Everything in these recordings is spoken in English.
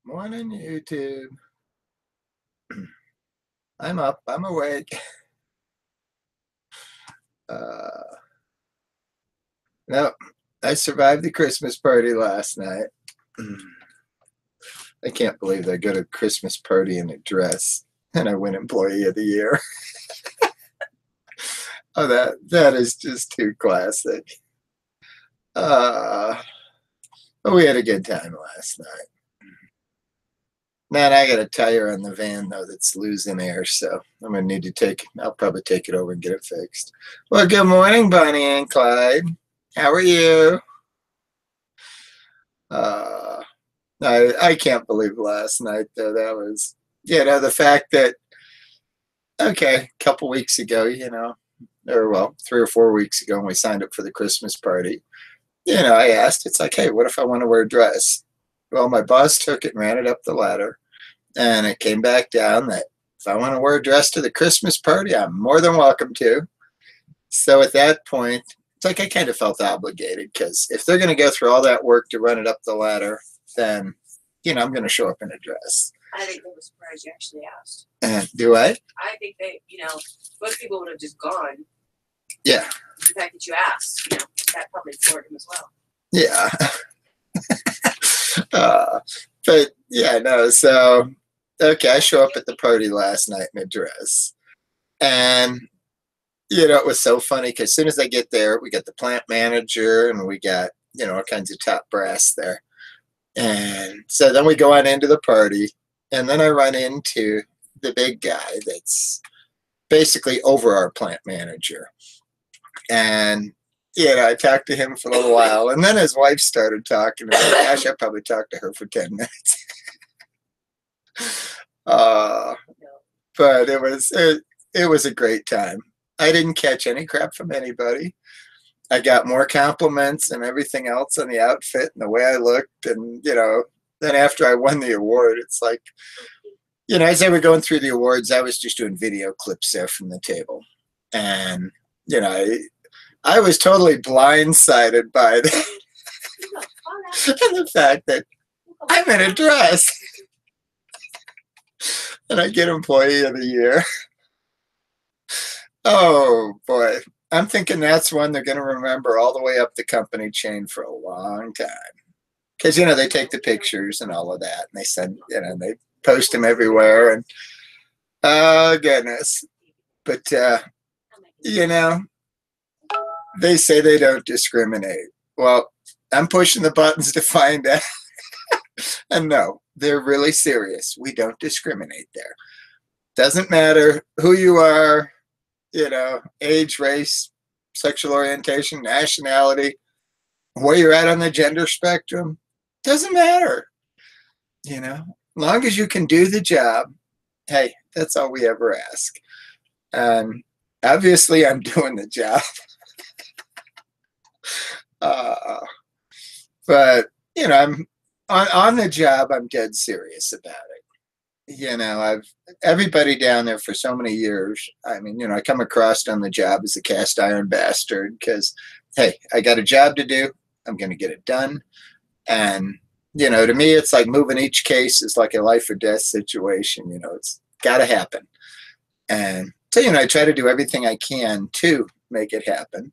Morning, YouTube. I'm up. I'm awake. Uh, no, I survived the Christmas party last night. I can't believe I go to a Christmas party in a dress and I win Employee of the Year. Oh, that is just too classic. But we had a good time last night. Man, I got a tire on the van though that's losing air, so I'm gonna need to I'll probably take it over and get it fixed. Well, good morning, Bonnie and Clyde. How are you? I can't believe last night though. That was, the fact that, okay, a couple weeks ago, or well, 3 or 4 weeks ago when we signed up for the Christmas party, I asked, it's like, hey, what if I want to wear a dress? Well, my boss took it and ran it up the ladder, and it came back down that if I want to wear a dress to the Christmas party, I'm more than welcome to. So at that point, it's like I kind of felt obligated, because if they're going to go through all that work to run it up the ladder, then, I'm going to show up in a dress. I think they were surprised you actually asked. Do I? I think they, most people would have just gone. Yeah. The fact that you asked, that probably floored him as well. Yeah. But yeah, no, so, okay, I show up at the party last night in a dress. And, it was so funny because as soon as I get there, we got the plant manager and we got, all kinds of top brass there. And so then we go on into the party, and then I run into the big guy that's basically over our plant manager. And, I talked to him for a little while, and then his wife started talking to me. Gosh, I probably talked to her for 10 minutes. But it was a great time. I didn't catch any crap from anybody. I got more compliments and everything else on the outfit and the way I looked. And, then after I won the award, it's like, as they were going through the awards, I was just doing video clips there from the table. And, I was totally blindsided by that. And the fact that I'm in a dress. And I get Employee of the Year. Oh, boy. I'm thinking that's one they're going to remember all the way up the company chain for a long time. Because, they take the pictures and all of that. And they send, they post them everywhere. And, oh, goodness. But, they say they don't discriminate. Well, I'm pushing the buttons to find out. And no, they're really serious. We don't discriminate there. Doesn't matter who you are, age, race, sexual orientation, nationality, where you're at on the gender spectrum. Doesn't matter. As long as you can do the job, hey, that's all we ever ask. And obviously I'm doing the job. But, I'm on the job, I'm dead serious about it. Everybody down there for so many years, I come across on the job as a cast iron bastard because, hey, I got a job to do. I'm going to get it done. And, to me, it's like moving each case is like a life or death situation. It's got to happen. And so, I try to do everything I can to make it happen.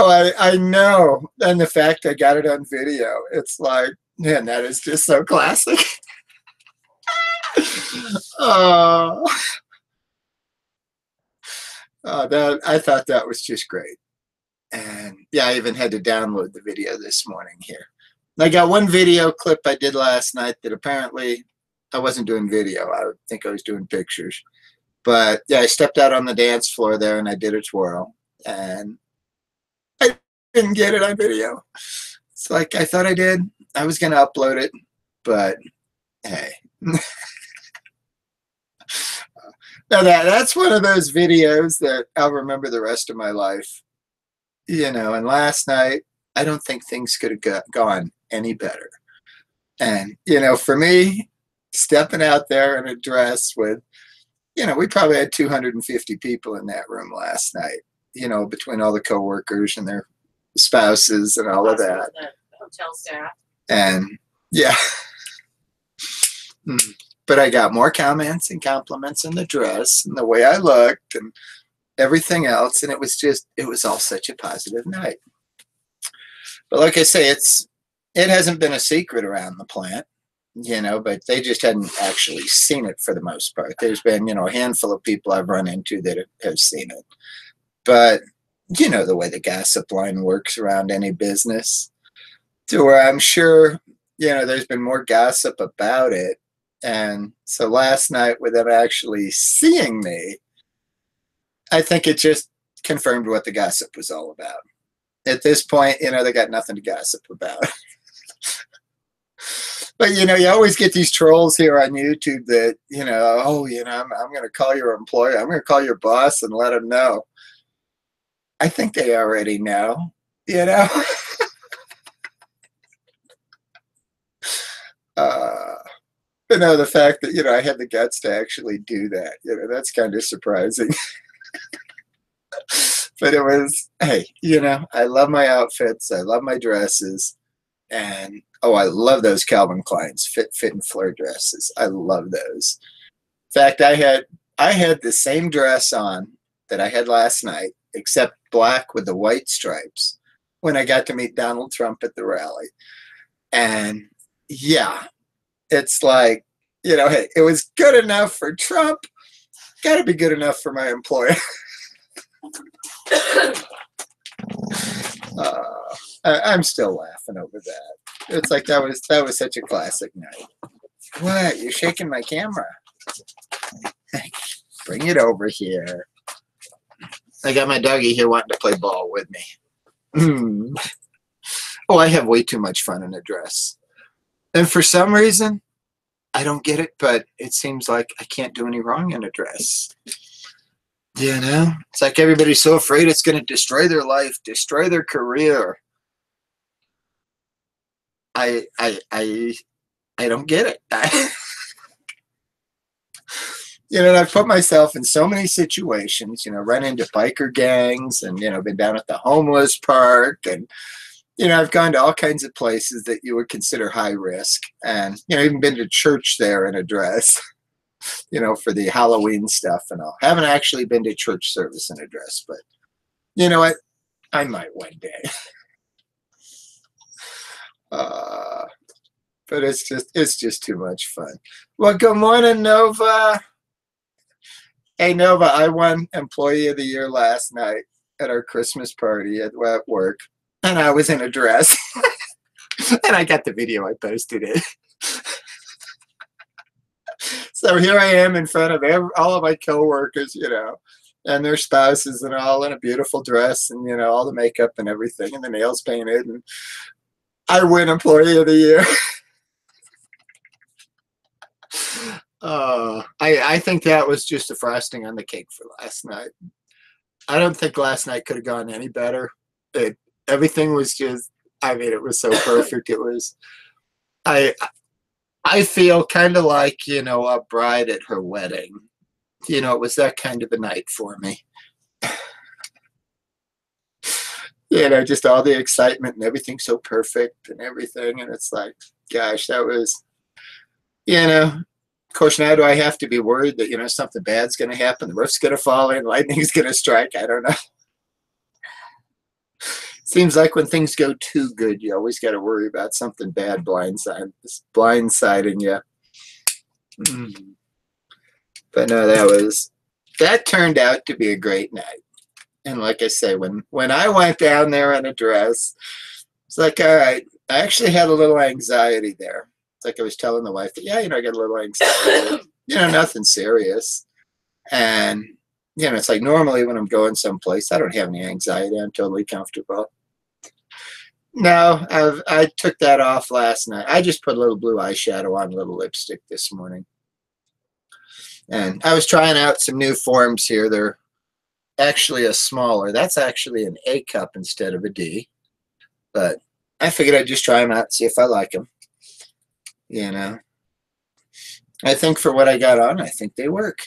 I know. And the fact I got it on video, it's like, man, that is just so classic. I thought that was just great. And yeah, I even had to download the video this morning here. I got one video clip I did last night that apparently I wasn't doing video. I think I was doing pictures. But yeah, I stepped out on the dance floor there and I did a twirl. And I didn't get it on video. It's like I thought I did. I was going to upload it. But hey. Now that's one of those videos that I'll remember the rest of my life. And last night, I don't think things could have gone any better. And, for me, stepping out there in a dress with, we probably had 250 people in that room last night, between all the coworkers and their spouses and all of Plus that. The hotel staff. And yeah. But I got more comments and compliments on the dress and the way I looked and everything else. And it was all such a positive night. But like I say, it hasn't been a secret around the plant, but they just hadn't actually seen it for the most part. There's been, a handful of people I've run into that have seen it. But the way the gossip line works around any business, to where I'm sure, there's been more gossip about it. And so last night with them actually seeing me, I think it just confirmed what the gossip was all about. At this point, they got nothing to gossip about. But, you always get these trolls here on YouTube that, I'm going to call your employer. I'm going to call your boss and let him know. I think they already know, But no, the fact that, I had the guts to actually do that, that's kind of surprising. But it was, hey, I love my outfits. I love my dresses. And, I love those Calvin Klein's fit and flare dresses. I love those. In fact, I had the same dress on that I had last night, except black with the white stripes, when I got to meet Donald Trump at the rally. And yeah, it's like, hey, it was good enough for Trump. Got to be good enough for my employer. I'm still laughing over that. It's like that was such a classic night. What? You're shaking my camera. Bring it over here. I got my doggy here wanting to play ball with me. Oh, I have way too much fun in a dress. And for some reason, I don't get it, but it seems like I can't do any wrong in a dress. It's like everybody's so afraid it's going to destroy their life, destroy their career. I don't get it. And I've put myself in so many situations, run into biker gangs and, been down at the homeless park and, I've gone to all kinds of places that you would consider high risk and, even been to church there in a dress, for the Halloween stuff and all. Haven't actually been to church service in a dress, but you know what? I might one day. But it's just too much fun. Well, good morning, Nova. Hey, Nova, I won Employee of the Year last night at our Christmas party at work, and I was in a dress. And I got the video, I posted it. So here I am in front of all of my coworkers, and their spouses and all in a beautiful dress and, all the makeup and everything and the nails painted. And I win Employee of the Year. I think that was just a frosting on the cake for last night. I don't think last night could have gone any better. Everything was just, it was so perfect. It was, I feel kind of like, a bride at her wedding. It was that kind of a night for me. Just all the excitement and everything so perfect and everything. And it's like, gosh, that was, of course, now do I have to be worried that, something bad's going to happen? The roof's going to fall in, lightning's going to strike. I don't know. Seems like when things go too good, you always got to worry about something bad blindsiding you. But no, that turned out to be a great night. And like I say, when I went down there in a dress, it's like, all right, I actually had a little anxiety there. It's like I was telling the wife, I got a little anxiety. Nothing serious. And, it's like normally when I'm going someplace, I don't have any anxiety. I'm totally comfortable. No, I took that off last night. I just put a little blue eyeshadow on, a little lipstick this morning. And I was trying out some new forms here. They're actually a smaller. That's actually an A cup instead of a D. But I figured I'd just try them out and see if I like them. I think for what I got on, I think they work.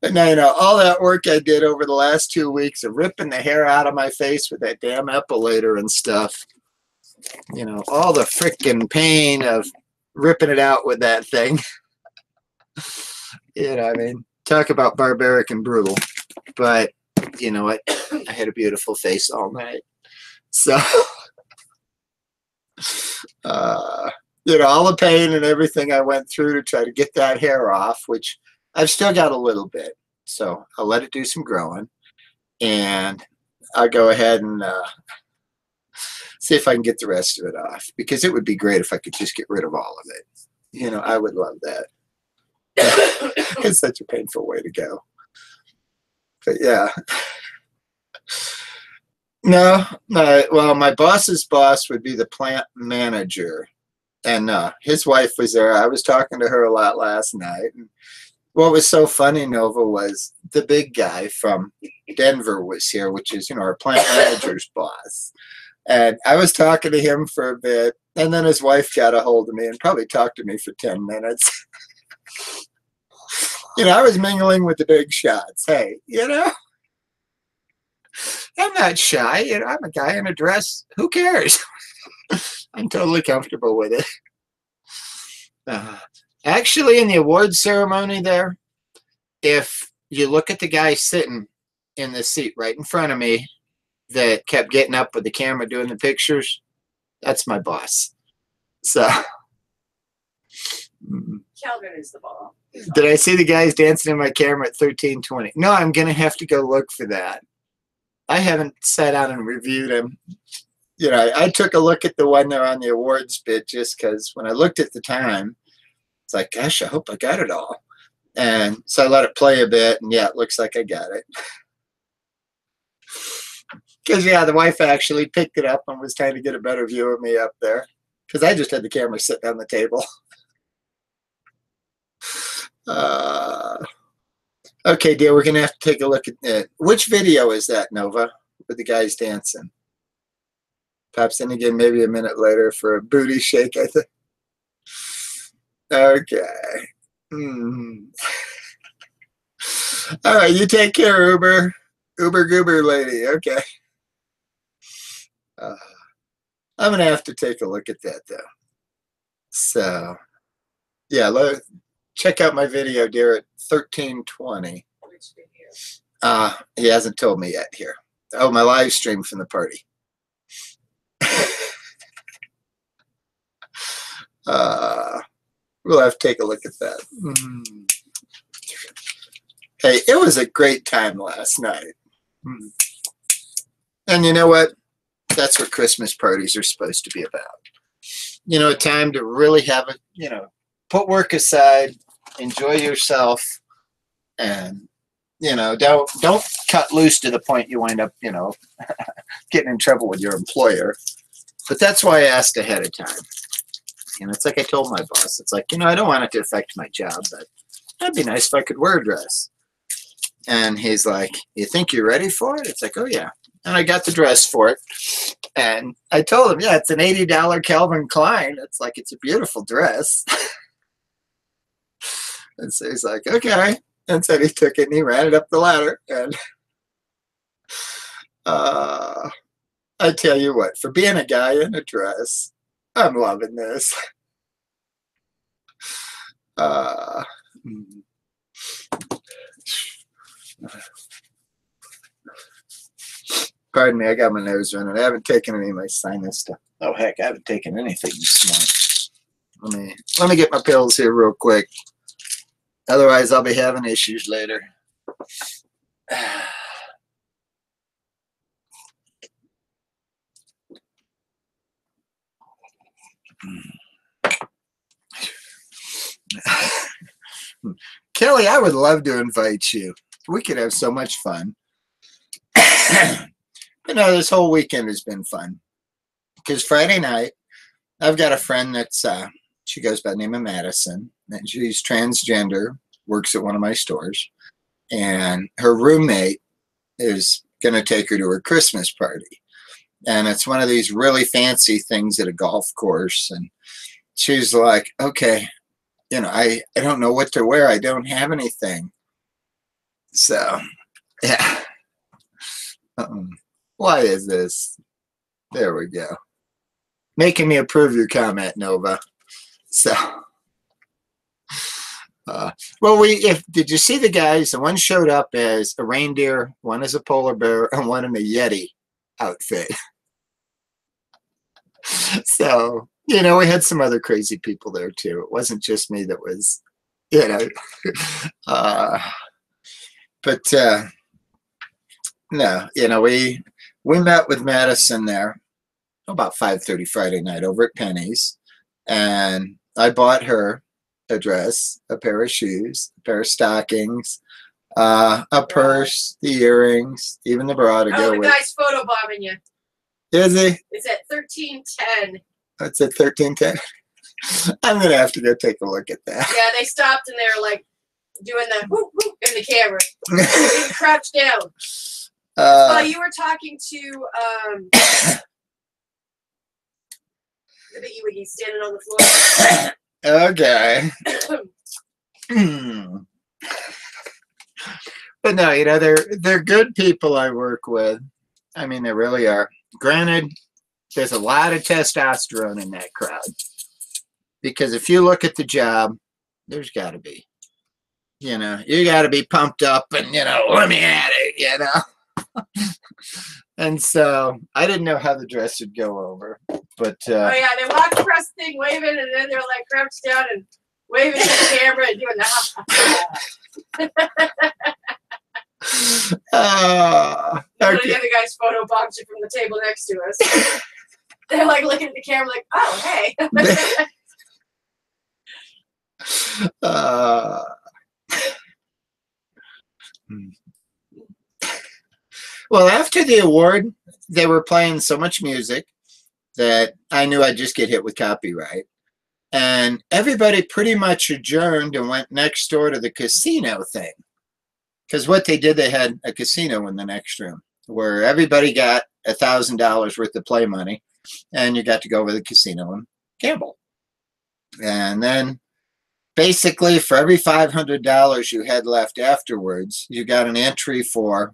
And now, you know, all that work I did over the last 2 weeks of ripping the hair out of my face with that damn epilator and stuff, you know, all the freaking pain of ripping it out with that thing. You know, I mean, talk about barbaric and brutal. But you know what? I had a beautiful face all night. So, you know, all the pain and everything I went through to try to get that hair off, which I've still got a little bit. So I'll let it do some growing. And I'll go ahead and see if I can get the rest of it off. Because it would be great if I could just get rid of all of it. You know, I would love that. It's such a painful way to go. But yeah. No, well, my boss's boss would be the plant manager. And his wife was there. I was talking to her a lot last night. And what was so funny, Nova, was the big guy from Denver was here, which is, you know, our plant manager's boss. And I was talking to him for a bit. And then his wife got a hold of me and probably talked to me for 10 minutes. You know, I was mingling with the big shots. Hey, you know, I'm not shy. You know, I'm a guy in a dress. Who cares? I'm totally comfortable with it. Actually, in the awards ceremony there, if you look at the guy sitting in the seat right in front of me that kept getting up with the camera doing the pictures, that's my boss. So. Calvin is the ball. Did I see the guys dancing in my camera at 13:20? No, I'm going to have to go look for that. I haven't sat down and reviewed them. You know, I took a look at the one there on the awards bit just because when I looked at the time, it's like, gosh, I hope I got it all. And so I let it play a bit, and yeah, it looks like I got it. Because, yeah, the wife actually picked it up and was trying to get a better view of me up there. Because I just had the camera sitting on the table. Okay, dear, we're going to have to take a look at it. Which video is that, Nova, with the guys dancing? Pops in again maybe a minute later for a booty shake, I think. Okay. All right, you take care, Uber. Uber goober lady, okay. I'm going to have to take a look at that, though. So, yeah, check out my video, dear, at 13:20. Which video? He hasn't told me yet here. Oh, my live stream from the party. We'll have to take a look at that. Hey, it was a great time last night. And you know what? That's what Christmas parties are supposed to be about. You know, a time to really have a, you know, put work aside, enjoy yourself, and, you know, don't cut loose to the point you wind up, you know, getting in trouble with your employer. But that's why I asked ahead of time. You know, it's like I told my boss, it's like, you know, I don't want it to affect my job, but that'd be nice if I could wear a dress. And he's like, you think you're ready for it? It's like, oh, yeah. And I got the dress for it. And I told him, yeah, it's an $80 Calvin Klein. It's like, it's a beautiful dress. And so he's like, okay. And so he took it and he ran it up the ladder. And I tell you what, for being a guy in a dress, I'm loving this. Pardon me, I got my nose running. I haven't taken any of my sinus stuff. Oh, heck, I haven't taken anything this morning. Let me get my pills here real quick. Otherwise, I'll be having issues later. Kelly, I would love to invite you. We could have so much fun. You know, this whole weekend has been fun. Because Friday night, I've got a friend that's, she goes by the name of Madison, and she's transgender, works at one of my stores. And her roommate is going to take her to her Christmas party. And it's one of these really fancy things at a golf course. And she's like, okay, you know, I don't know what to wear. I don't have anything. So, yeah. Why is this? There we go. Making me approve your comment, Nova. So, well, did you see the guys? The one showed up as a reindeer, one as a polar bear, and one in a Yeti outfit. So, we had some other crazy people there too. It wasn't just me that was, but no, we met with Madison there about 5:30 Friday night over at Penny's, and I bought her a dress, a pair of shoes, a pair of stockings, a purse, the earrings, even the bra to go the with. guy's photobombing you. Is he? It's at 1310. That's at 1310. I'm gonna have to go take a look at that. Yeah, they stopped and they were like doing the whoop whoop in the camera. They crouched down. While you were talking to the Biggie Wiggy standing on the floor. Okay. But no, they're good people I work with. I mean, they really are. Granted, there's a lot of testosterone in that crowd. Because if you look at the job, there's got to be. You got to be pumped up and, let me at it, And so I didn't know how the dress would go over. But oh, yeah, they walked across the thing waving, and then they're like crouched down and waving to the camera and doing the One of the other guys photobombed you from the table next to us. They're like looking at the camera like, oh, hey. Well, after the award, they were playing so much music that I knew I'd just get hit with copyright. And everybody pretty much adjourned and went next door to the casino thing. Because what they did, they had a casino in the next room where everybody got $1,000 worth of play money, and you got to go over the casino and gamble. And then basically for every $500 you had left afterwards, you got an entry for,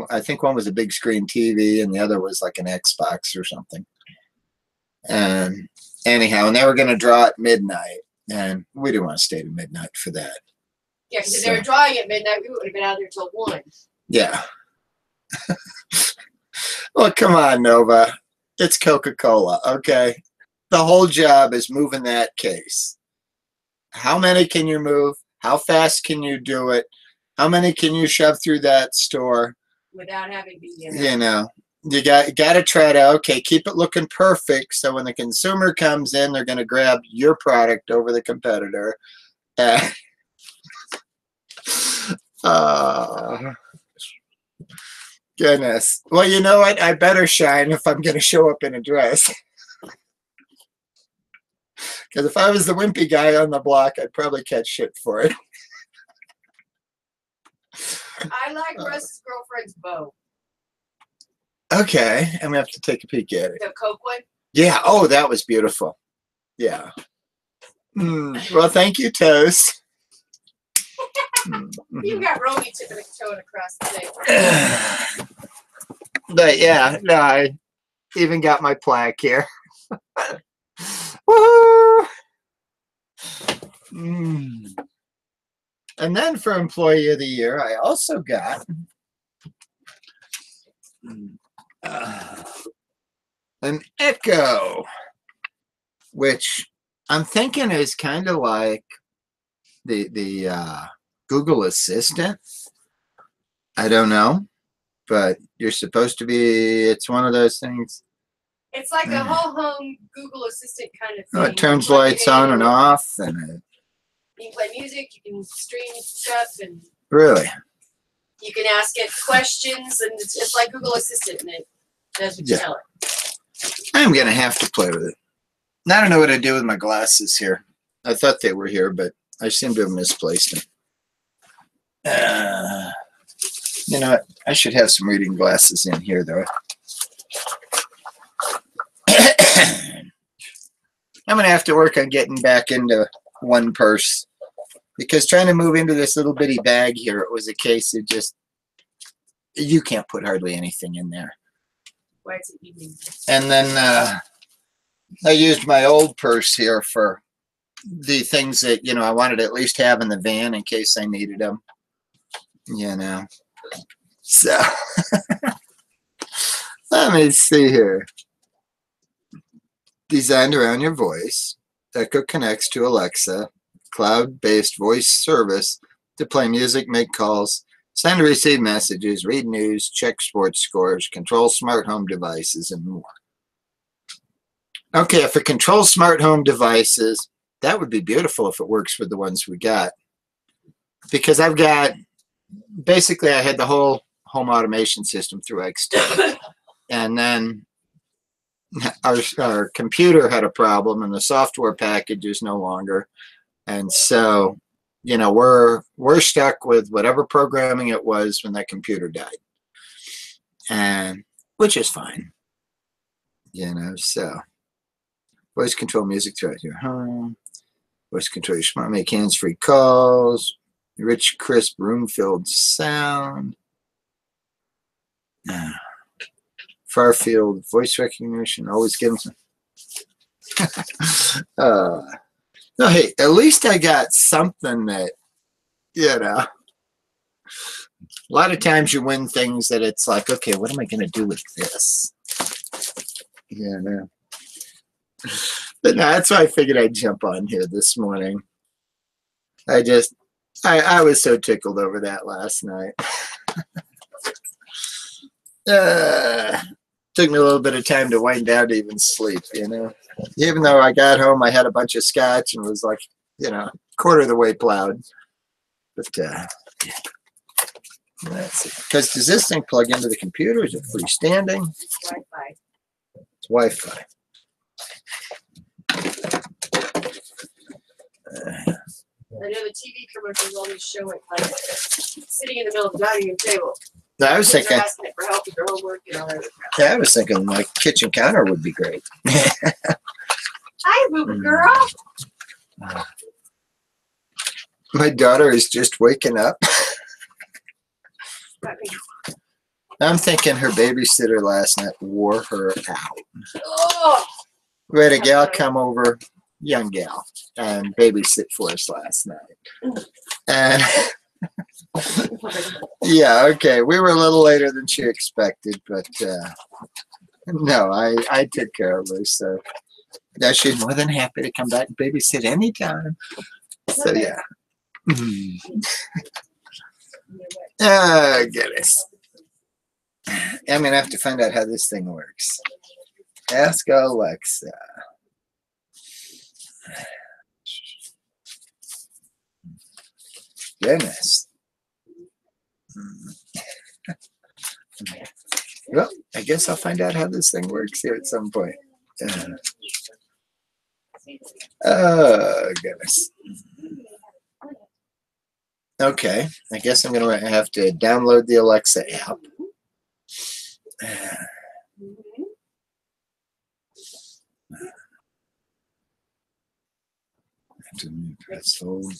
I think one was a big screen TV and the other was like an Xbox or something. And anyhow, and they were going to draw at midnight, and we didn't want to stay to midnight for that. Yeah, because if they were drawing at midnight, we would have been out there till 1. Yeah. Well, come on, Nova. It's Coca-Cola, okay? The whole job is moving that case. How many can you move? How fast can you do it? How many can you shove through that store? Without having to, you got to try to, keep it looking perfect, so when the consumer comes in, they're going to grab your product over the competitor. Goodness. Well, you know what? I better shine if I'm going to show up in a dress. Because if I was the wimpy guy on the block, I'd probably catch shit for it. I like Russ's girlfriend's bow. Okay, I'm going to have to take a peek at it. The Coke one? Yeah. Oh, that was beautiful. Yeah. Well, thank you, Toast. You got Romy tipping across the thing. But yeah, no, I even got my plaque here. Woo! And then for Employee of the Year, I also got an Echo, which I'm thinking is kind of like the Google Assistant. I don't know, but you're supposed to be, it's one of those things. It's like a whole home Google Assistant kind of thing. Oh, it turns lights on and off, and you can play music, you can stream stuff, and really, you can ask it questions, and it's like Google Assistant, and it does what you tell it. I'm gonna have to play with it. I don't know what I do with my glasses here. I thought they were here, but I seem to have misplaced them. You know what? I should have some reading glasses in here, though. I'm going to have to work on getting back into one purse Because trying to move into this little bitty bag here, it was a case of just, you can't put hardly anything in there. Why is it evening? And then I used my old purse here for the things that, you know, I wanted to at least have in the van in case I needed them. You know. So, let me see here. Designed around your voice. Echo connects to Alexa. Cloud-based voice service to play music, make calls, send and receive messages, read news, check sports scores, control smart home devices, and more. Okay, if it controls smart home devices, that would be beautiful if it works with the ones we got. Because I've got, basically I had the whole home automation system through XT. And then our computer had a problem and the software package is no longer. And so, you know, we're stuck with whatever programming it was when that computer died. And which is fine. You know, so voice control music throughout your home. Voice control your smart, make hands-free calls. Rich, crisp, room-filled sound. Far field voice recognition. Always give them some. No, hey, at least I got something that, you know, a lot of times you win things that it's like, okay, what am I going to do with this? You know. But no, that's why I figured I'd jump on here this morning. I was so tickled over that last night. Took me a little bit of time to wind down to even sleep, you know. Even though I got home, I had a bunch of scotch and was like, you know, quarter of the way plowed. But yeah. Let's see. Because does this thing plug into the computer? Is it freestanding? Wi-Fi. It's Wi-Fi. I know the TV commercials always show it like sitting in the middle of the dining room table. No, I was thinking. Asking it for help with their homework and all that. Yeah, I was thinking my kitchen counter would be great. Hi, boo girl. My daughter is just waking up. I'm thinking her babysitter last night wore her out. Oh, We had a gal come over, young gal, and babysit for us last night. And yeah, okay, we were a little later than she expected, but no, I took care of her, so yeah, she's more than happy to come back and babysit anytime. So yeah. Oh, goodness. I'm gonna have to find out how this thing works. Ask Alexa. Goodness. Well, I guess I'll find out how this thing works here at some point. Oh, goodness. Okay, I guess I'm going to have to download the Alexa app. Press hold.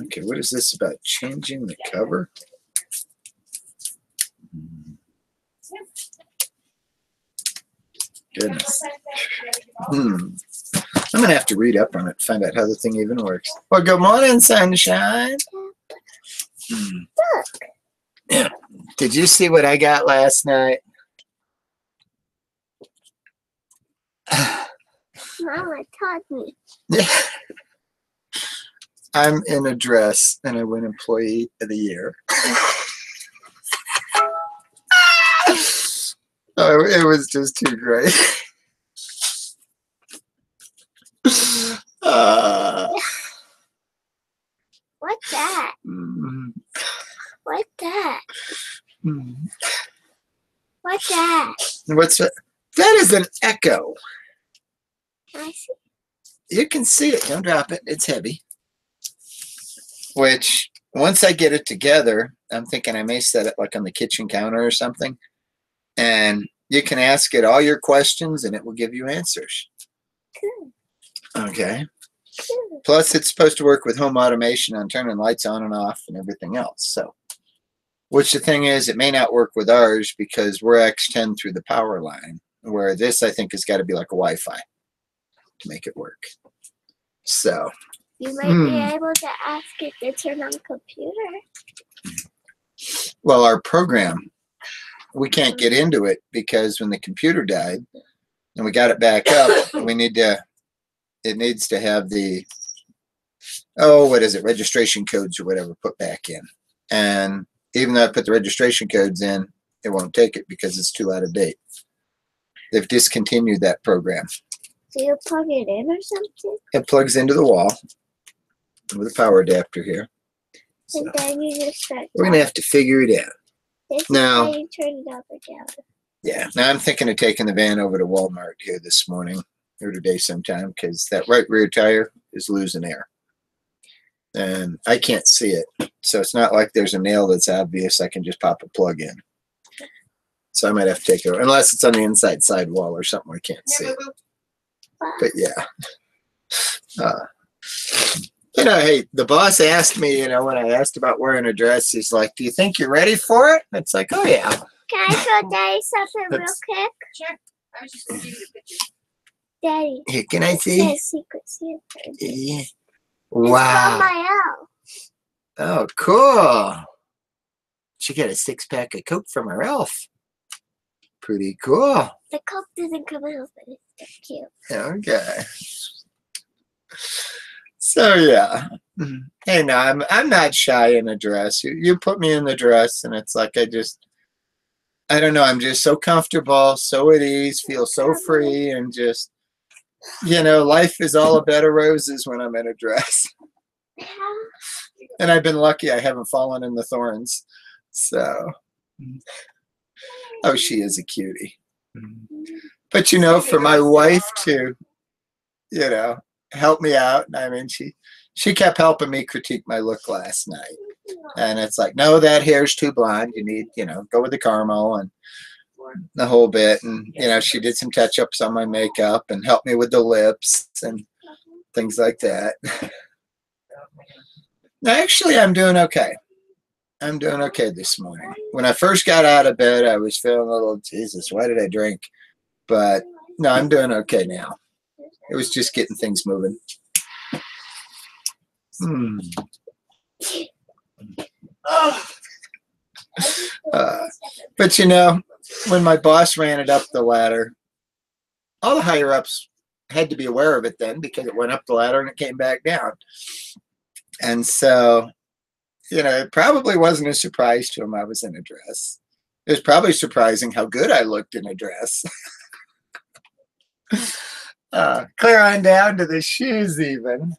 Okay, what is this about changing the cover? Goodness. I'm going to have to read up on it to find out how the thing even works. Well, good morning, sunshine. Yeah. Did you see what I got last night? Mama taught me. Yeah. I'm in a dress and I win Employee of the Year. Oh, it was just too great. What's that? What's that? What's that? What's that? That is an Echo. I see. You can see it. Don't drop it. It's heavy. Which, once I get it together, I'm thinking I may set it like on the kitchen counter or something. And you can ask it all your questions and it will give you answers. Good. Okay. Plus, it's supposed to work with home automation on turning lights on and off and everything else. So, which the thing is, it may not work with ours because we're X10 through the power line, where this, I think, has got to be like a Wi-Fi to make it work. So, you might be able to ask it to turn on the computer. Well, our program, we can't get into it because when the computer died and we got it back up, it needs to have the, registration codes or whatever put back in. And even though I put the registration codes in, it won't take it because it's too out of date. They've discontinued that program. So you plug it in or something? It plugs into the wall with a power adapter here. So And then you just start. we're going to have to figure it out. This Now- is how you turn it up or down. Yeah. Now I'm thinking of taking the van over to Walmart here this morning or today sometime because that right rear tire is losing air. And I can't see it. So it's not like there's a nail that's obvious. I can just pop a plug in. So I might have to take it over, unless it's on the inside sidewall or something I can't see it. But yeah. Hey, the boss asked me, when I asked about wearing a dress, he's like, do you think you're ready for it? It's like, oh yeah. Can I show Daddy something real quick? Sure. I was just going to give you a picture. Daddy. Here, can I It see? says Secret Santa. Yeah. It's from Wow. my elf. Oh, cool. She got a 6-pack of Coke from her elf. Pretty cool. The Coke doesn't come out, but it's so cute. Okay. So yeah. Hey, no, I'm not shy in a dress. You put me in the dress, and it's like I don't know. I'm just so comfortable, so at ease, feel so free, and just life is all a bed of roses when I'm in a dress. And I've been lucky; I haven't fallen in the thorns. So, oh, she is a cutie. But for my wife to, help me out. I mean, she kept helping me critique my look last night. And it's like, no, that hair's too blonde. You need, go with the caramel and the whole bit. And, she did some touch-ups on my makeup and helped me with the lips and things like that. Actually, I'm doing okay. I'm doing okay this morning. When I first got out of bed, I was feeling a little, Jesus, why did I drink? But, no, I'm doing okay now. It was just getting things moving. But when my boss ran it up the ladder, all the higher ups had to be aware of it then because it went up the ladder and it came back down. And so, it probably wasn't a surprise to him I was in a dress. It was probably surprising how good I looked in a dress. Clear on down to the shoes even.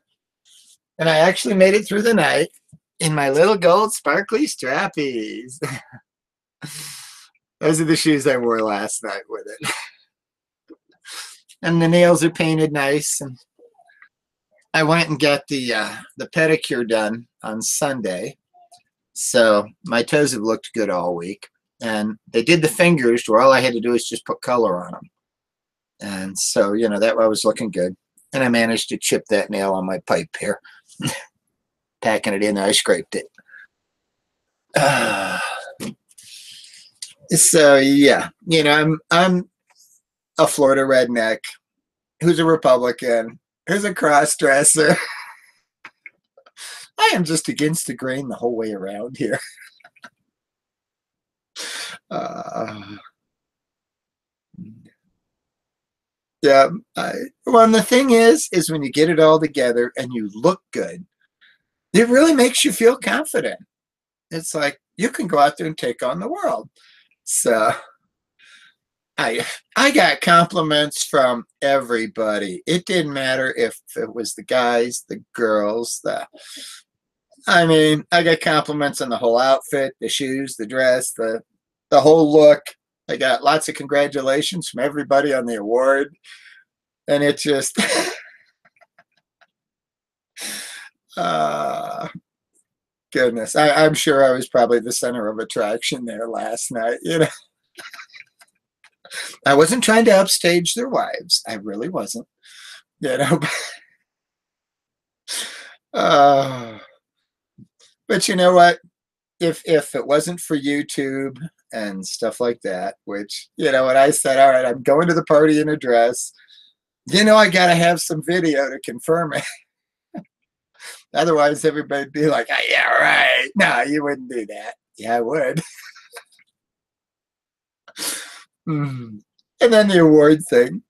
And I actually made it through the night in my little gold sparkly strappies. Those are the shoes I wore last night with it. And the nails are painted nice. And I went and got the pedicure done on Sunday. So my toes have looked good all week. And they did the fingers where all I had to do is just put color on them. And so, that was looking good. And I managed to chip that nail on my pipe here. Packing it in there, I scraped it. So, yeah. I'm a Florida redneck who's a Republican, who's a cross-dresser. I am just against the grain the whole way around here. Yeah. Well, and the thing is when you get it all together and you look good, it really makes you feel confident. It's like you can go out there and take on the world. So I got compliments from everybody. It didn't matter if it was the guys, the girls, I got compliments on the whole outfit, the shoes, the dress, the whole look. I got lots of congratulations from everybody on the award. And it just, goodness, I'm sure I was probably the center of attraction there last night, I wasn't trying to upstage their wives. I really wasn't, Uh, but you know what? If it wasn't for YouTube and stuff like that, which, when I said, all right, I'm going to the party in a dress, I got to have some video to confirm it. Otherwise, everybody'd be like, oh, yeah, right. No, you wouldn't do that. Yeah, I would. And then the award thing.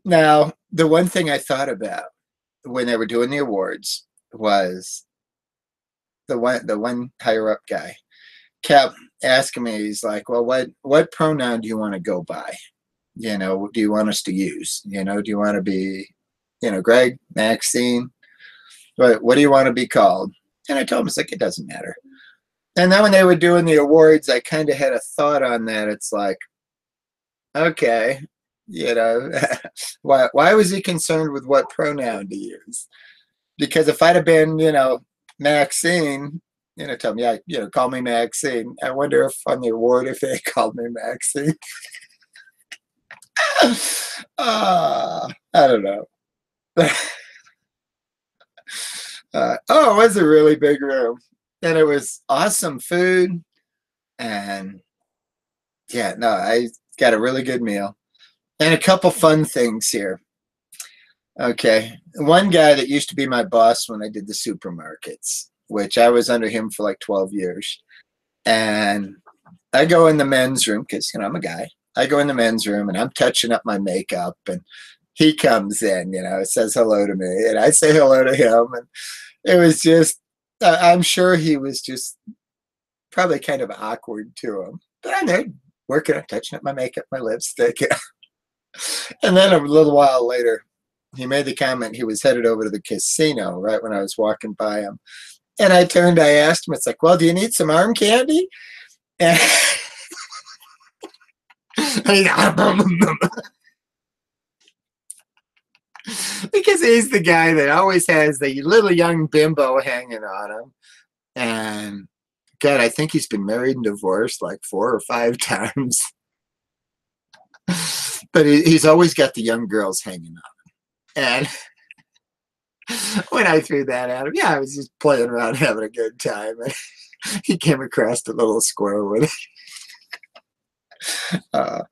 Now, the one thing I thought about when they were doing the awards was the one higher up guy kept asking me, he's like, well, what pronoun do you want to go by? Do you want us to use? Do you want to be, Greg, Maxine? What do you want to be called? And I told him, it's like, it doesn't matter. And then when they were doing the awards, I kind of had a thought on that. It's like, okay, why was he concerned with what pronoun to use? Because if I'd have been, Maxine, tell me, yeah, call me Maxine. I wonder if on the award, if they called me Maxine. I don't know. It was a really big room, and it was awesome food, and yeah, no, I got a really good meal, and a couple fun things here. Okay, one guy that used to be my boss when I did the supermarkets, which I was under him for like 12 years, and I go in the men's room because I'm a guy. I go in the men's room and I'm touching up my makeup, and he comes in, says hello to me, and I say hello to him, and it was just, I'm sure he was just probably kind of awkward to him, but I'm there working on touching up my makeup, my lipstick. And then a little while later, he made the comment he was headed over to the casino right when I was walking by him. And I turned, I asked him, it's like, well, do you need some arm candy? And because he's the guy that always has the little young bimbo hanging on him. And God, I think he's been married and divorced like 4 or 5 times. But he's always got the young girls hanging on him. And when I threw that at him, I was just playing around, having a good time. And he came across a little squirrel with it.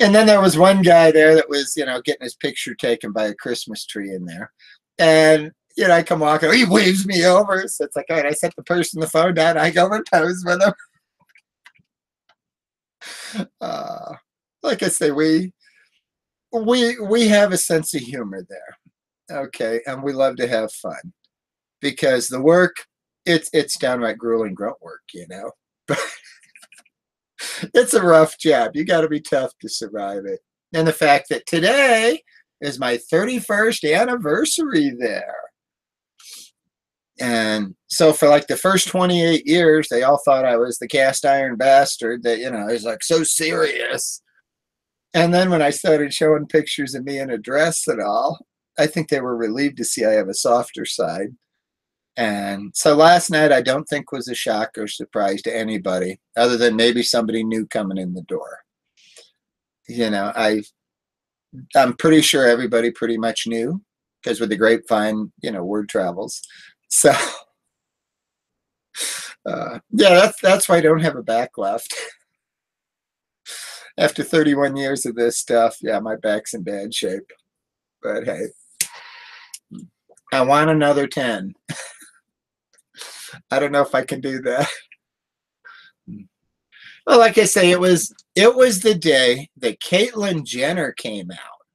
And then there was one guy there that was, getting his picture taken by a Christmas tree in there. And, I come walking, he waves me over. So it's like, all right, I set the person the phone down. I go and pose with him. Like I say, we have a sense of humor there. Okay. And we love to have fun because the work, it's downright grueling grunt work, It's a rough job. You got to be tough to survive it. And the fact that today is my 31st anniversary there. And so for like the first 28 years, they all thought I was the cast iron bastard that, is like so serious. And then when I started showing pictures of me in a dress and all, I think they were relieved to see I have a softer side. And so last night, I don't think was a shock or surprise to anybody other than maybe somebody new coming in the door. I'm pretty sure everybody pretty much knew because with the grapevine, word travels. So, that's why I don't have a back left. After 31 years of this stuff, my back's in bad shape. But hey, I want another 10. I don't know if I can do that. Well, like I say, it was the day that Caitlyn Jenner came out.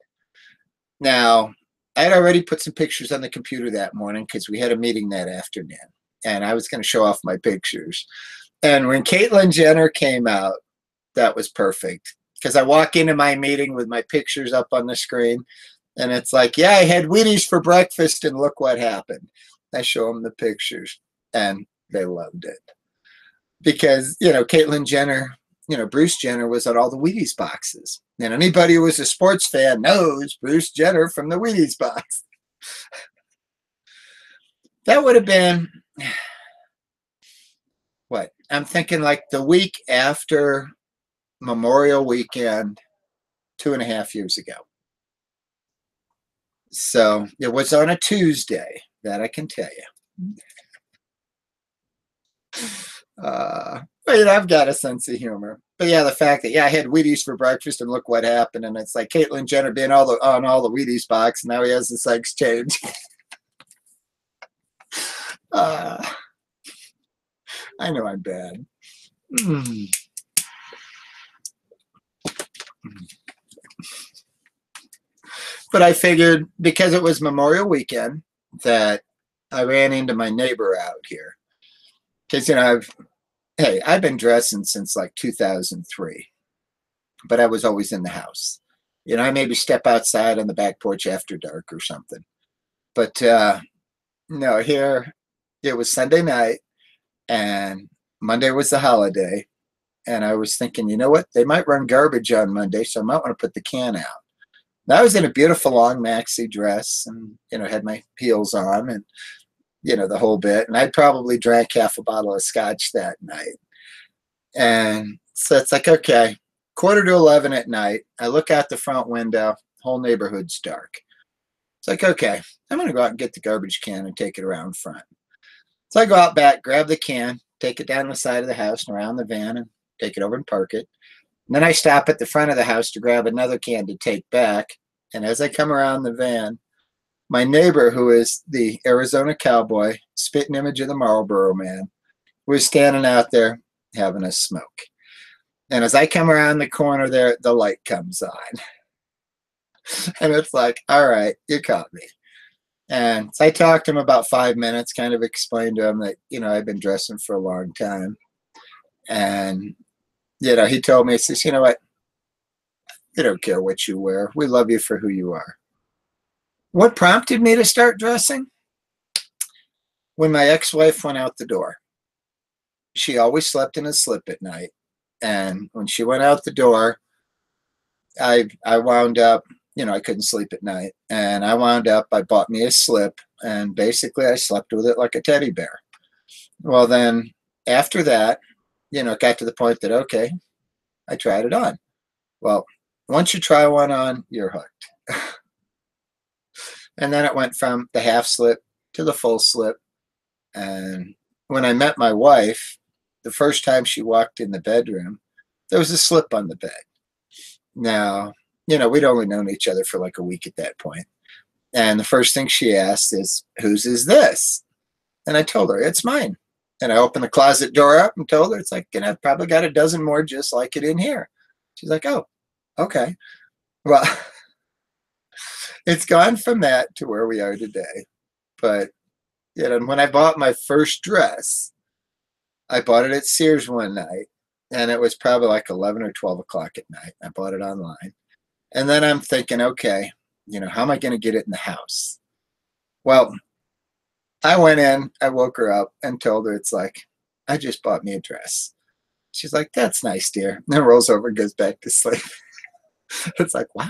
Now, I had already put some pictures on the computer that morning because we had a meeting that afternoon, and I was going to show off my pictures. And when Caitlyn Jenner came out, that was perfect because I walk into my meeting with my pictures up on the screen, and it's like, I had Wheaties for breakfast, and look what happened. I show them the pictures, and they loved it because, Caitlyn Jenner, Bruce Jenner was on all the Wheaties boxes. And anybody who was a sports fan knows Bruce Jenner from the Wheaties box. That would have been, what? I'm thinking like the week after Memorial Weekend, 2.5 years ago. So it was on a Tuesday. That I can tell you. But you know, I've got a sense of humor. But yeah, the fact that yeah, I had Wheaties for breakfast and look what happened, and it's like Caitlyn Jenner being on all the Wheaties box, and now he has the sex change. I know I'm bad. But I figured because it was Memorial Weekend that I ran into my neighbor out here. Because, you know, I've been dressing since like 2003, but I was always in the house. You know, I maybe step outside on the back porch after dark or something. But no, here it was Sunday night and Monday was the holiday. And I was thinking, you know what? They might run garbage on Monday, so I might want to put the can out. I was in a beautiful long maxi dress and, you know, had my heels on and, you know, the whole bit. And I'd probably drank half a bottle of scotch that night. And so it's like, okay, 10:45 at night. I look out the front window, whole neighborhood's dark. It's like, okay, I'm going to go out and get the garbage can and take it around front. So I go out back, grab the can, take it down the side of the house and around the van and take it over and park it. And then I stop at the front of the house to grab another can to take back. And as I come around the van, my neighbor, who is the Arizona cowboy, spitting image of the Marlboro man, was standing out there having a smoke. And as I come around the corner there, the light comes on. And it's like, all right, you caught me. And so I talked to him about 5 minutes, kind of explained to him that, you know, I've been dressing for a long time. And you know, he told me, he says, you know what? I don't care what you wear. We love you for who you are. What prompted me to start dressing? When my ex-wife went out the door. She always slept in a slip at night. And when she went out the door, I wound up, you know, I couldn't sleep at night. And I bought me a slip. And basically I slept with it like a teddy bear. Well, then after that, you know, it got to the point that, okay, I tried it on. Well, once you try one on, you're hooked. And then it went from the half slip to the full slip. And when I met my wife, the first time she walked in the bedroom, there was a slip on the bed. Now, you know, we'd only known each other for like a week at that point. And the first thing she asked is, whose is this? And I told her, it's mine. And I opened the closet door up and told her, it's like, you know, I've probably got a dozen more just like it in here. She's like, oh, okay. Well, it's gone from that to where we are today. But, you know, when I bought my first dress, I bought it at Sears one night. And it was probably like 11 or 12 o'clock at night. I bought it online. And then I'm thinking, okay, you know, how am I going to get it in the house? Well, I went in, I woke her up and told her, it's like, I just bought me a dress. She's like, that's nice, dear. And then rolls over and goes back to sleep. It's like, wow.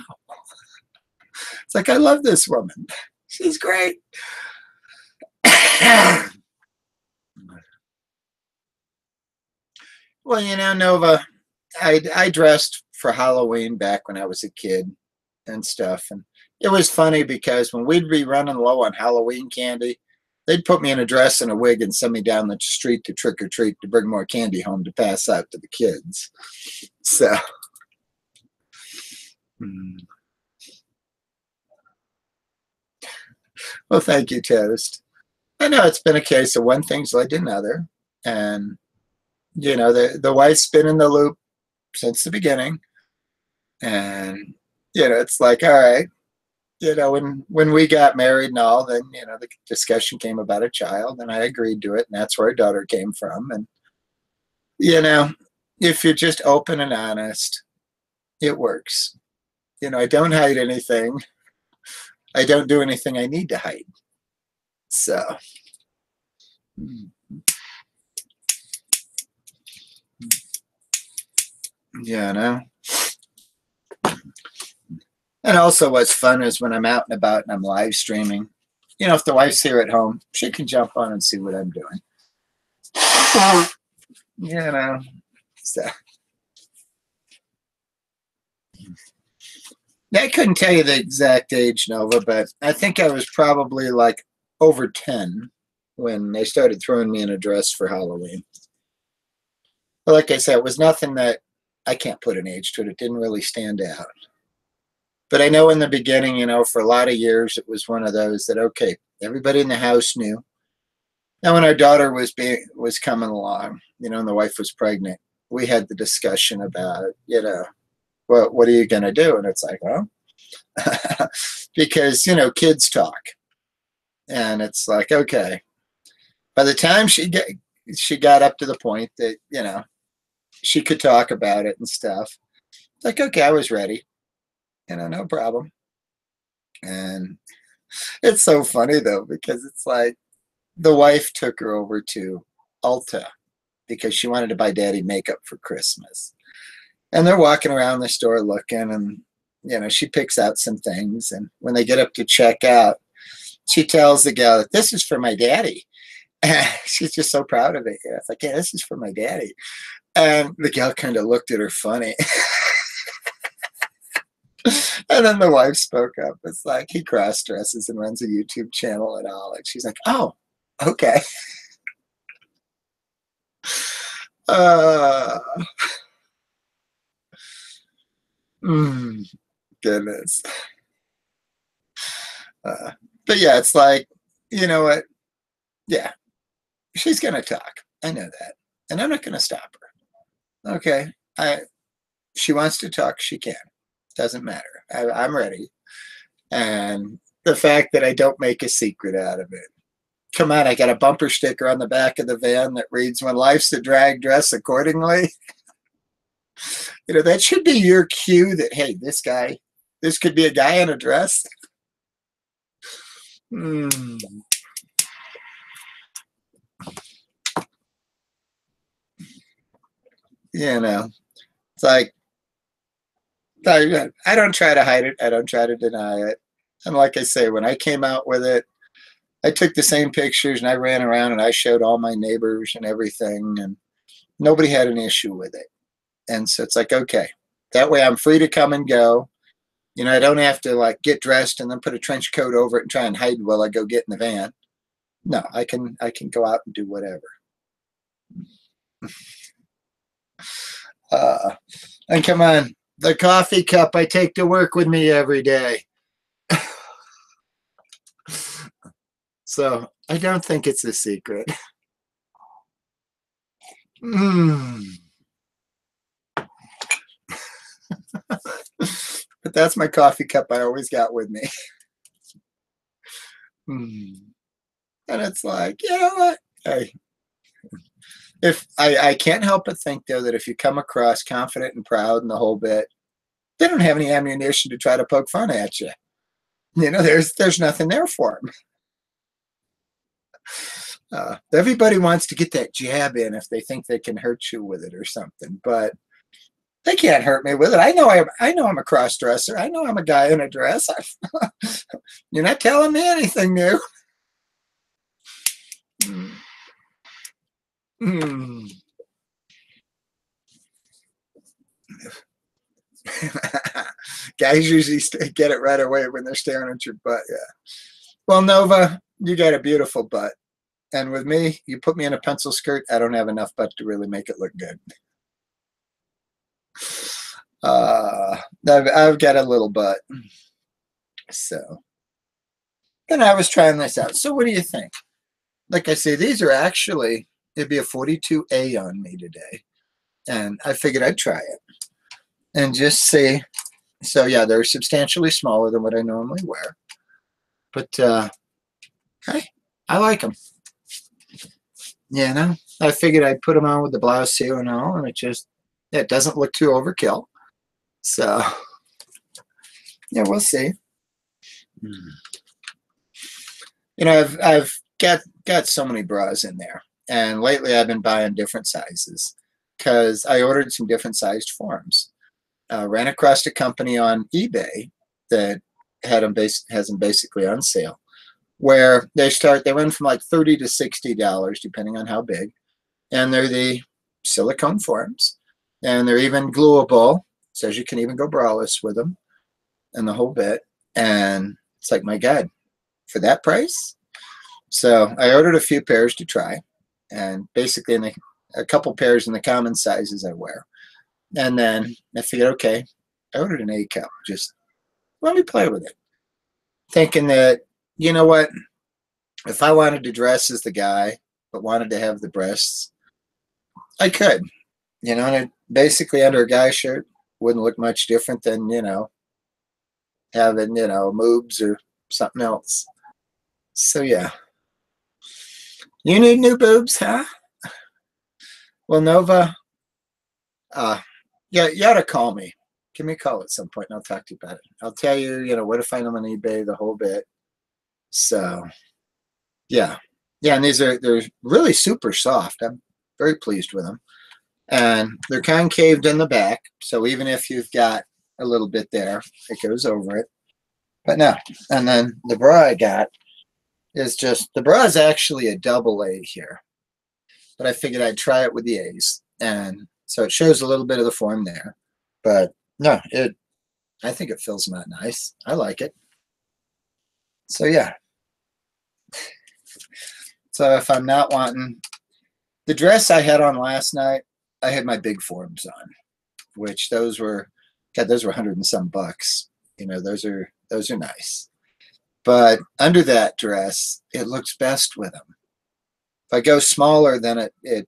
It's like, I love this woman. She's great. Well, you know, Nova, I dressed for Halloween back when I was a kid and stuff. And it was funny because when we'd be running low on Halloween candy, they'd put me in a dress and a wig and send me down the street to trick or treat to bring more candy home to pass out to the kids. So, well, thank you, Toast. I know it's been a case of one thing's led to another. And, you know, the wife's been in the loop since the beginning. And, you know, it's like, all right, you know, when we got married and all, then, you know, the discussion came about a child and I agreed to it. And that's where our daughter came from. And, you know, if you're just open and honest, it works. You know, I don't hide anything. I don't do anything I need to hide. So, yeah, no. And also what's fun is when I'm out and about and I'm live streaming, you know, if the wife's here at home, she can jump on and see what I'm doing. You know, so. I couldn't tell you the exact age, Nova, but I think I was probably like over 10 when they started throwing me in a dress for Halloween. But like I said, it was nothing that I can't put an age to it. It didn't really stand out. But I know in the beginning, you know, for a lot of years, it was one of those that, okay, everybody in the house knew. Now, when our daughter was coming along, you know, and the wife was pregnant, we had the discussion about, you know, what are you going to do? And it's like, well, because, you know, kids talk. And it's like, okay. By the time she got up to the point that, you know, she could talk about it and stuff, like, okay, I was ready. You know, no problem. And it's so funny, though, because it's like the wife took her over to Ulta because she wanted to buy daddy makeup for Christmas. And they're walking around the store looking, and, you know, she picks out some things. And when they get up to check out, she tells the gal that this is for my daddy. And she's just so proud of it. You know, it's like, yeah, this is for my daddy. And the gal kind of looked at her funny. And then the wife spoke up. It's like, he cross dresses and runs a YouTube channel and all. And she's like, oh, okay. Goodness. But yeah, it's like, you know what? Yeah, she's going to talk. I know that. And I'm not going to stop her. Okay. She wants to talk. She can. Doesn't matter. I'm ready. And the fact that I don't make a secret out of it. Come on, I got a bumper sticker on the back of the van that reads, when life's a drag, dress accordingly. You know, that should be your cue that, hey, this could be a guy in a dress. You know, it's like, I don't try to hide it. I don't try to deny it. And like I say, when I came out with it, I took the same pictures and I ran around and I showed all my neighbors and everything, and nobody had an issue with it. And so it's like, okay, that way I'm free to come and go. You know, I don't have to like get dressed and then put a trench coat over it and try and hide while I go get in the van. No, I can go out and do whatever. And come on, the coffee cup I take to work with me every day. So I don't think it's a secret. But that's my coffee cup I always got with me. And it's like, you know what? I can't help but think, though, that if you come across confident and proud and the whole bit, they don't have any ammunition to try to poke fun at you. You know, there's nothing there for them. Everybody wants to get that jab in if they think they can hurt you with it or something, but they can't hurt me with it. I know I'm a cross dresser. I know I'm a guy in a dress. You're not telling me anything new. Guys usually get it right away when they're staring at your butt. Yeah. Well, Nova, you got a beautiful butt. And with me, you put me in a pencil skirt, I don't have enough butt to really make it look good. I've got a little butt. So, and I was trying this out. So what do you think? Like I say, these are actually, it'd be a 42A on me today. And I figured I'd try it and just see. So yeah, they're substantially smaller than what I normally wear. But hey, I like them. You know, I figured I'd put them on with the blouse here and all, and it doesn't look too overkill. So, yeah, we'll see. You know, I've got so many bras in there, and lately I've been buying different sizes because I ordered some different sized forms. Ran across a company on eBay that has them basically on sale, where they run from like $30 to $60 depending on how big, and they're the silicone forms, and they're even gluable. Says you can even go braless with them and the whole bit. And it's like, my God, for that price? So I ordered a few pairs to try, and basically a couple pairs in the common sizes I wear. And then I figured, okay, I ordered an A cup. Just let me play with it. Thinking that, you know what, if I wanted to dress as the guy, but wanted to have the breasts, I could. And it basically under a guy shirt wouldn't look much different than, having, moobs or something else. So yeah. You need new boobs, huh? Well, Nova, yeah, you ought to call me. Give me a call at some point and I'll talk to you about it. I'll tell you, where to find them on eBay, the whole bit. So yeah. Yeah, and they're really super soft. I'm very pleased with them. And they're concaved in the back, so even if you've got a little bit there, it goes over it. But no. And then the bra I got is the bra is actually a double A here. But I figured I'd try it with the A's. And so it shows a little bit of the form there. But no, I think it fills them out nice. I like it. So yeah. So if I'm not wanting the dress I had on last night, I had my big forms on, which those were 100 and some bucks. Those are nice. But under that dress, it looks best with them. If I go smaller, then it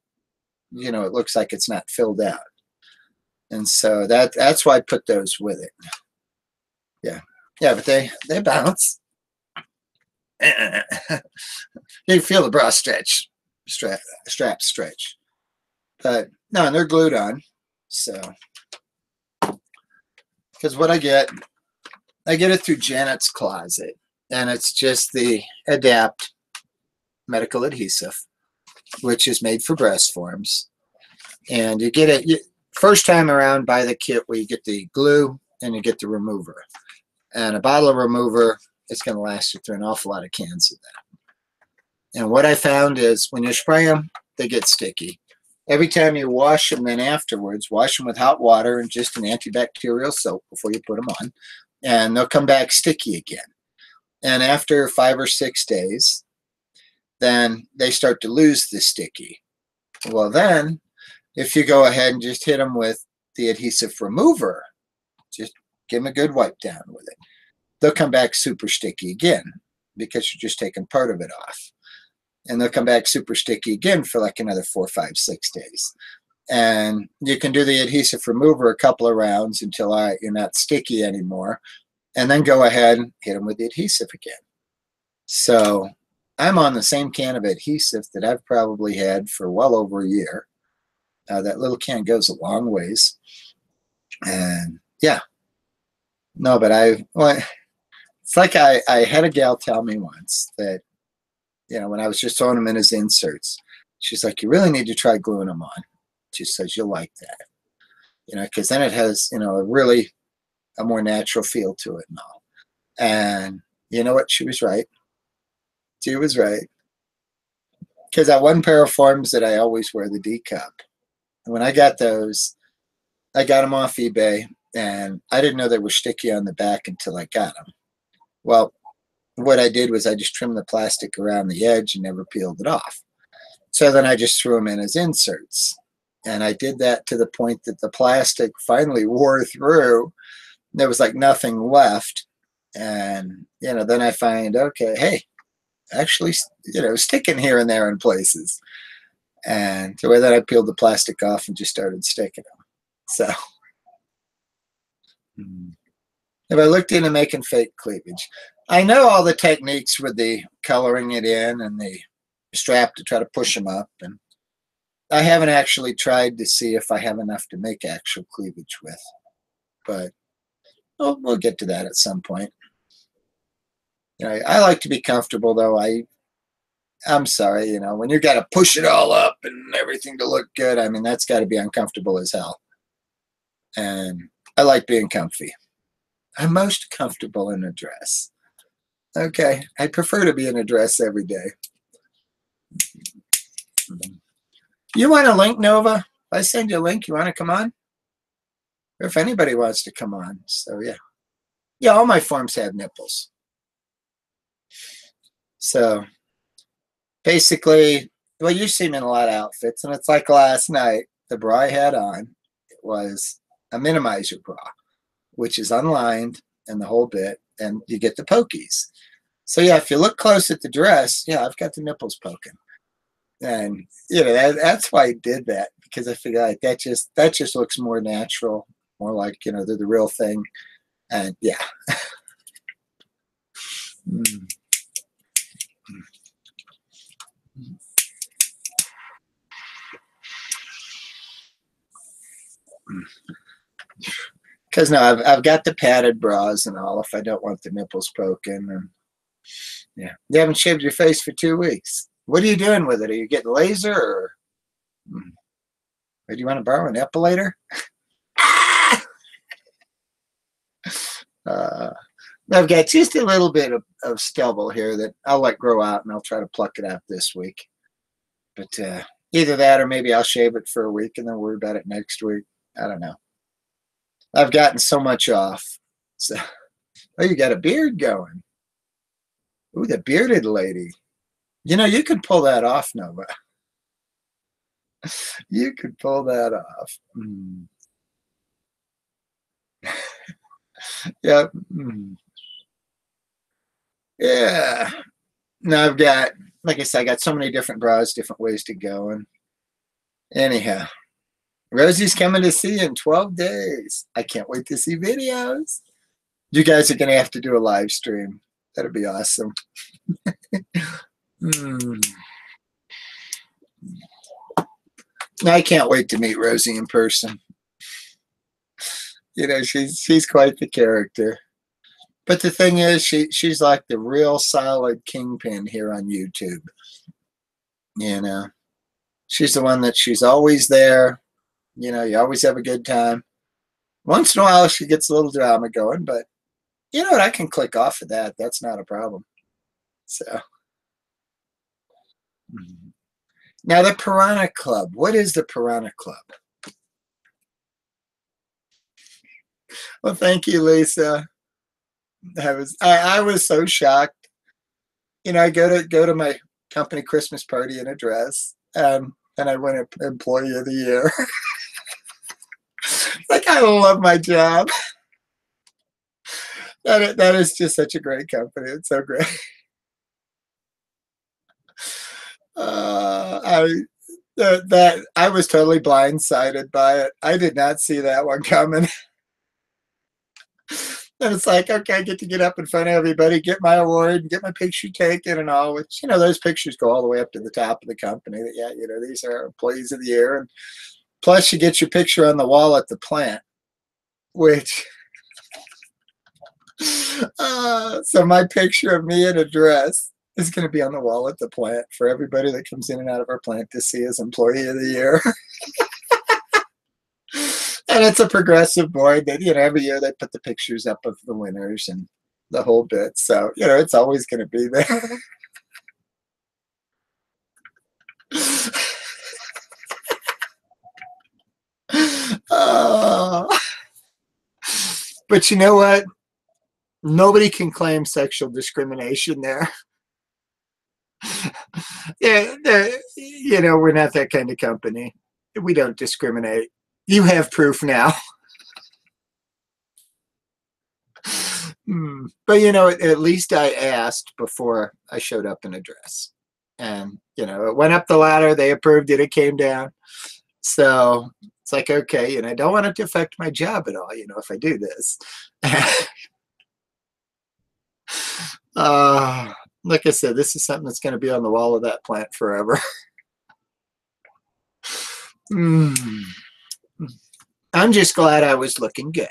looks like it's not filled out. And so that's why I put those with it. Yeah. Yeah, but they bounce. You feel the bra strap stretch. But no, and they're glued on. So because what I get it through Janet's Closet, and it's just the Adapt medical adhesive, which is made for breast forms. And you get it first time around, buy the kit where you get the glue and you get the remover. And a bottle of remover is going to last you through an awful lot of cans of that. And what I found is when you spray them, they get sticky. Every time you wash them, then afterwards, wash them with hot water and just an antibacterial soap before you put them on, and they'll come back sticky again. And after 5 or 6 days, then they start to lose the sticky. Well, then, if you go ahead and just hit them with the adhesive remover, just give them a good wipe down with it, they'll come back super sticky again because you're just taking part of it off. And they'll come back super sticky again for like another 4, 5, 6 days. And you can do the adhesive remover a couple of rounds until you're not sticky anymore. And then go ahead and hit them with the adhesive again. So I'm on the same can of adhesive that I've probably had for well over a year. That little can goes a long ways. And yeah. No, but it's like I had a gal tell me once that, when I was just throwing them in as inserts, she's like, you really need to try gluing them on. She says, you'll like that. Because then it has, a more natural feel to it and all. And you know what? She was right. She was right. Because that one pair of forms that I always wear, the D cup, and when I got those, I got them off eBay, and I didn't know they were sticky on the back until I got them. Well, what I did was I just trimmed the plastic around the edge and never peeled it off. So then I just threw them in as inserts. And I did that to the point that the plastic finally wore through. There was like nothing left. And, then I find, okay, hey, actually, sticking here and there in places. And the way that I peeled the plastic off and just started sticking them. So if I looked into making fake cleavage, I know all the techniques with the coloring it in and the strap to try to push them up. And I haven't actually tried to see if I have enough to make actual cleavage with. But we'll get to that at some point. I like to be comfortable, though. I'm sorry, when you got to push it all up and everything to look good, I mean, that's got to be uncomfortable as hell. And I like being comfy. I'm most comfortable in a dress. Okay, I prefer to be in a dress every day. You want a link, Nova? If I send you a link, you want to come on? Or if anybody wants to come on. So, yeah. Yeah, all my forms have nipples. So, basically, well, you see me in a lot of outfits, and it's like last night, the bra I had on was a minimizer bra, which is unlined and the whole bit, and you get the pokies. So yeah, if you look close at the dress, yeah, I've got the nipples poking. And that's why I did that, because I figured like that just looks more natural, more like they're the real thing. And yeah. Because no, I've got the padded bras and all if I don't want the nipples poking. And yeah, you haven't shaved your face for 2 weeks. What are you doing with it? Are you getting laser, or do you want to borrow an epilator? I've got just a little bit of stubble here that I'll let grow out, and I'll try to pluck it out this week. But either that, or maybe I'll shave it for a week and then worry about it next week. I don't know. I've gotten so much off. So, oh, you got a beard going. Ooh, the bearded lady. You could pull that off, Nova. You could pull that off. Yep. Yeah. Now I've got, like I said, I got so many different bras, different ways to go. And anyhow, Rosie's coming to see you in 12 days. I can't wait to see videos. You guys are going to have to do a live stream. That'd be awesome. I can't wait to meet Rosie in person. She's quite the character. But the thing is, she's like the real solid kingpin here on YouTube. She's the one that she's always there. You always have a good time. Once in a while, she gets a little drama going, but you know what? I can click off of that. That's not a problem. So, now the Piranha Club. What is the Piranha Club? Well, thank you, Lisa. I was so shocked. I go to my company Christmas party in a dress, and I win Employee of the Year. Like, I love my job. That is just such a great company. It's so great. I was totally blindsided by it. I did not see that one coming. And it's like, okay, I get to get up in front of everybody, get my award, and get my picture taken and all, which, those pictures go all the way up to the top of the company. That, yeah, these are Employees of the Year. And plus, you get your picture on the wall at the plant, which, so my picture of me in a dress is going to be on the wall at the plant for everybody that comes in and out of our plant to see as Employee of the Year. And it's a progressive board that, every year they put the pictures up of the winners and the whole bit. So, it's always going to be there. But you know what? Nobody can claim sexual discrimination there. Yeah, we're not that kind of company. We don't discriminate. You have proof now. But, at least I asked before I showed up in a dress. And, it went up the ladder. They approved it. It came down. So it's like, okay, I don't want it to affect my job at all, if I do this. Like I said, this is something that's going to be on the wall of that plant forever. I'm just glad I was looking good.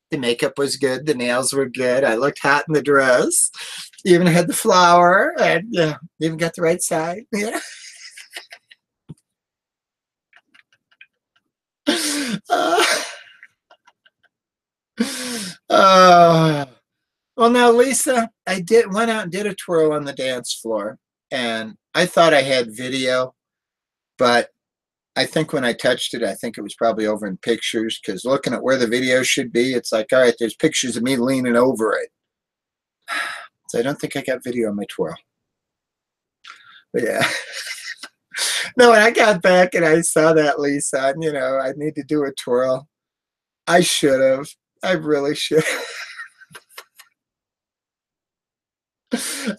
The makeup was good. The nails were good. I looked hot in the dress. Even had the flower, and even got the right side. Yeah. Well, now, Lisa, I went out and did a twirl on the dance floor, and I thought I had video, but I think when I touched it, I think it was probably over in pictures, because looking at where the video should be, it's like, all right, there's pictures of me leaning over it. So I don't think I got video on my twirl. But yeah. No, when I got back and I saw that, Lisa, and, I need to do a twirl. I should have. I really should have.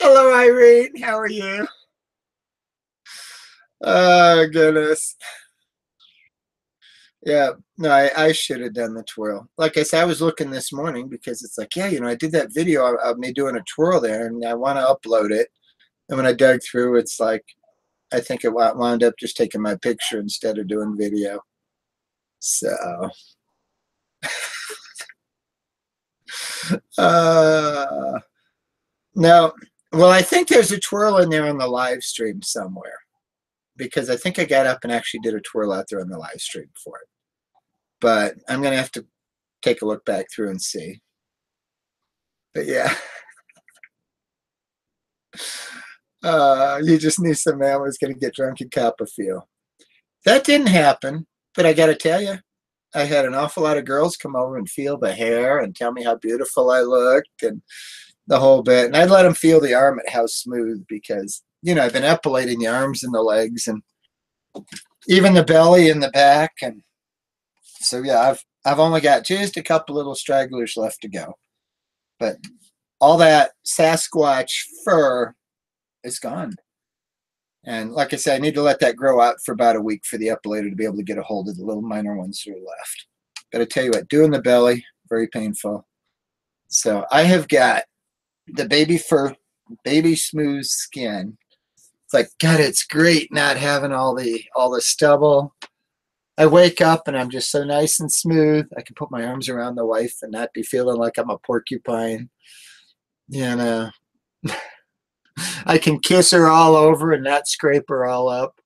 Hello, Irene. How are you? Oh, goodness. Yeah, no, I should have done the twirl. Like I said, I was looking this morning because it's like, yeah, I did that video of me doing a twirl there, and I want to upload it. And when I dug through, it's like, I think it wound up just taking my picture instead of doing video. So, no, well, I think there's a twirl in there on the live stream somewhere, because I think I got up and actually did a twirl out there on the live stream for it. But I'm going to have to take a look back through and see. But yeah. You just knew some man was going to get drunk in Copperfield. That didn't happen, but I got to tell you, I had an awful lot of girls come over and feel the hair and tell me how beautiful I looked and the whole bit. And I'd let them feel the arm at how smooth, because, I've been epilating the arms and the legs and even the belly and the back. And so, yeah, I've only got just a couple little stragglers left to go. But all that Sasquatch fur is gone. And like I said, I need to let that grow out for about a week for the epilator to be able to get a hold of the little minor ones that are left. But I tell you what, doing the belly, very painful. So I have got the baby fur, baby smooth skin. It's like, God, it's great not having all the stubble. I wake up and I'm just so nice and smooth. I can put my arms around the wife and not be feeling like I'm a porcupine. I can kiss her all over and not scrape her all up.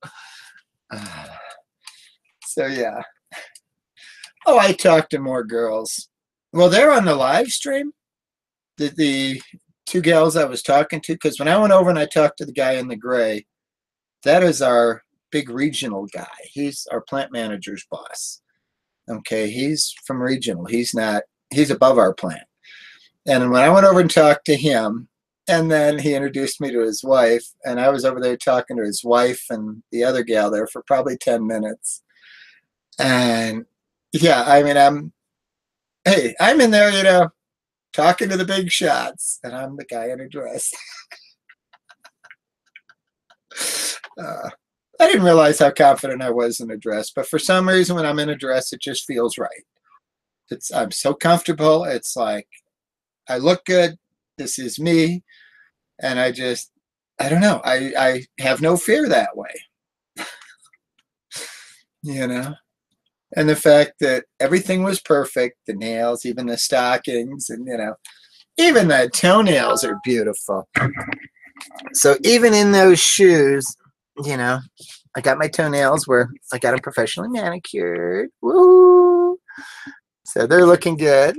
So, yeah. Oh, I talked to more girls. Well, they're on the live stream. The two gals I was talking to, because when I went over and I talked to the guy in the gray, that is our big regional guy. He's our plant manager's boss. Okay, he's from regional. He's above our plant. And when I went over and talked to him, and then he introduced me to his wife, and I was over there talking to his wife and the other gal there for probably 10 minutes. And yeah, I mean, I'm in there, talking to the big shots, and I'm the guy in a dress. I didn't realize how confident I was in a dress, but for some reason when I'm in a dress, it just feels right. I'm so comfortable. It's like, I look good. This is me. And I don't know. I have no fear that way. And the fact that everything was perfect, the nails, even the stockings, and, even the toenails are beautiful. So even in those shoes, I got my toenails where I got them professionally manicured. Woo! So they're looking good.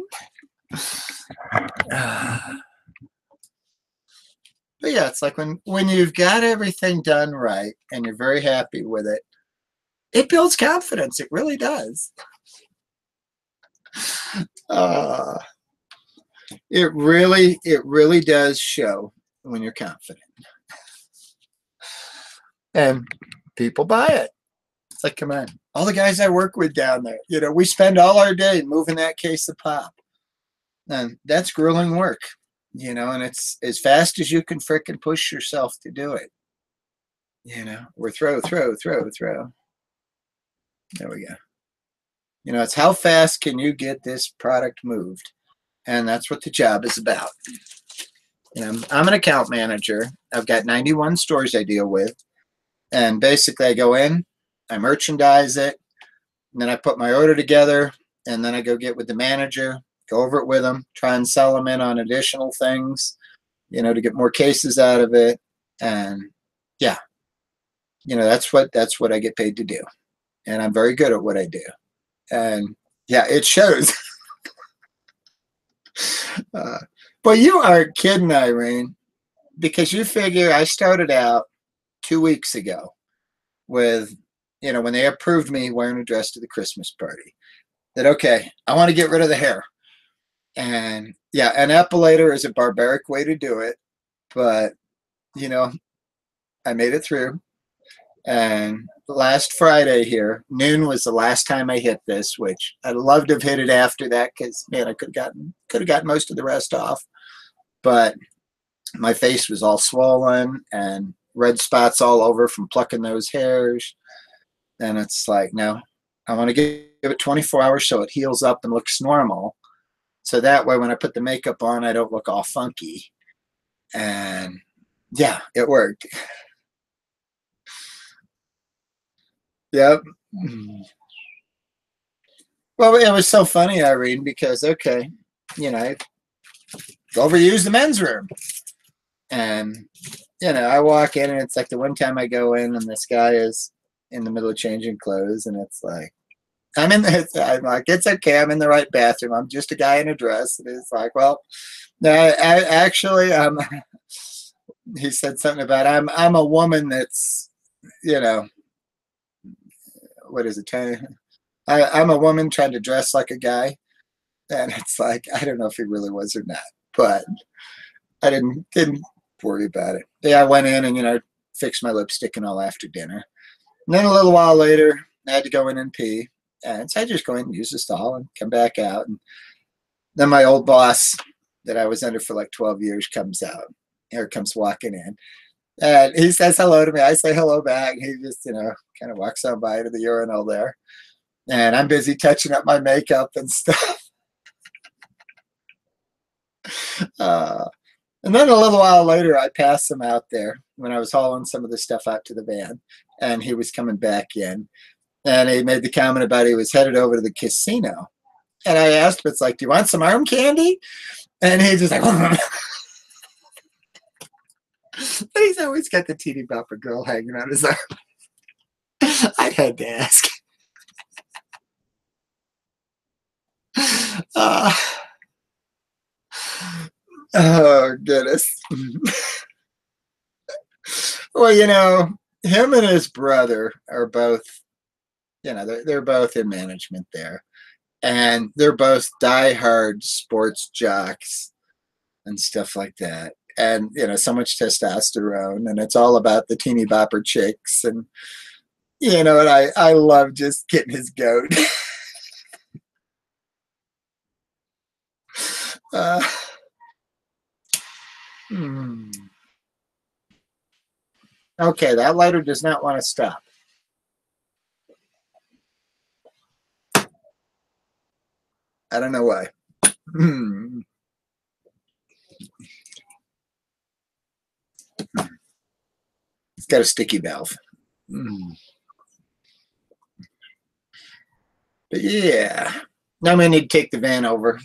But yeah, it's like when you've got everything done right and you're very happy with it, it builds confidence. It really does. It really does show when you're confident. And people buy it. It's like, come on. All the guys I work with down there, we spend all our day moving that case of pop. And that's grueling work, and it's as fast as you can frickin' push yourself to do it. Or throw. There we go. It's how fast can you get this product moved? And that's what the job is about. I'm an account manager. I've got 91 stores I deal with. And basically I go in, I merchandise it, and then I put my order together, and then I go get with the manager, go over it with them, try and sell them in on additional things, to get more cases out of it. And yeah, that's what I get paid to do. And I'm very good at what I do. And yeah, it shows. But you aren't kidding, Irene, because you figure I started out 2 weeks ago with, when they approved me wearing a dress to the Christmas party, that, okay, I want to get rid of the hair. And yeah, an epilator is a barbaric way to do it. But, I made it through. And last Friday here, noon was the last time I hit this, which I'd love to have hit it after that because, man, I could have gotten most of the rest off. But my face was all swollen and red spots all over from plucking those hairs. And it's like, no, I want to give it 24 hours so it heals up and looks normal. So that way when I put the makeup on, I don't look all funky. And yeah, it worked. Yep. Well, it was so funny, Irene, because, okay, I overuse the men's room. And, I walk in and it's like the one time I go in and this guy is in the middle of changing clothes and it's like, I'm like, it's okay. I'm in the right bathroom. I'm just a guy in a dress. And it's like, well, no, actually, he said something about I'm a woman that's, what is it? I'm a woman trying to dress like a guy. And it's like, I don't know if he really was or not, but I didn't worry about it. Yeah, I went in and, fixed my lipstick and all after dinner. And then a little while later, I had to go in and pee. And so I just go in and use the stall and come back out. And then my old boss that I was under for like 12 years comes walking in. And he says hello to me. I say hello back. He just, kind of walks on by to the urinal there. And I'm busy touching up my makeup and stuff. And then a little while later, I passed him out there when I was hauling some of the stuff out to the van. And he was coming back in. And he made the comment about he was headed over to the casino. And I asked him, it's like, do you want some arm candy? And he's just like, but he's always got the teeny bopper girl hanging on his arm. I had to ask. Oh, goodness. Well, him and his brother are both, they're both in management there. And they're both diehard sports jocks and stuff like that. And, so much testosterone. And it's all about the teeny bopper chicks. And, and I love just getting his goat. Okay, that lighter does not want to stop. I don't know why. It's got a sticky valve. But yeah, now I'm going to need to take the van over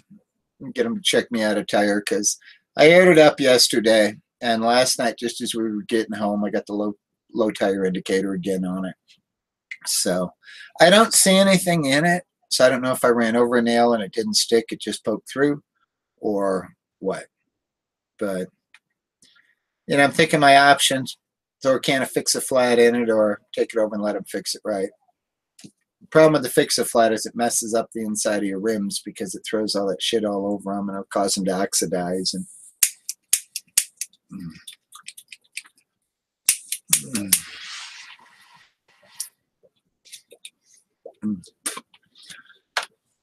and get them to check me out a tire because I aired it up yesterday. And last night, just as we were getting home, I got the low tire indicator again on it. So I don't see anything in it. So I don't know if I ran over a nail and it didn't stick, it just poked through or what. But, I'm thinking my options, throw a can of Fix-A-Flat in it or take it over and let them fix it right. The problem with the Fix-A-Flat is it messes up the inside of your rims because it throws all that shit all over them and it'll cause them to oxidize. And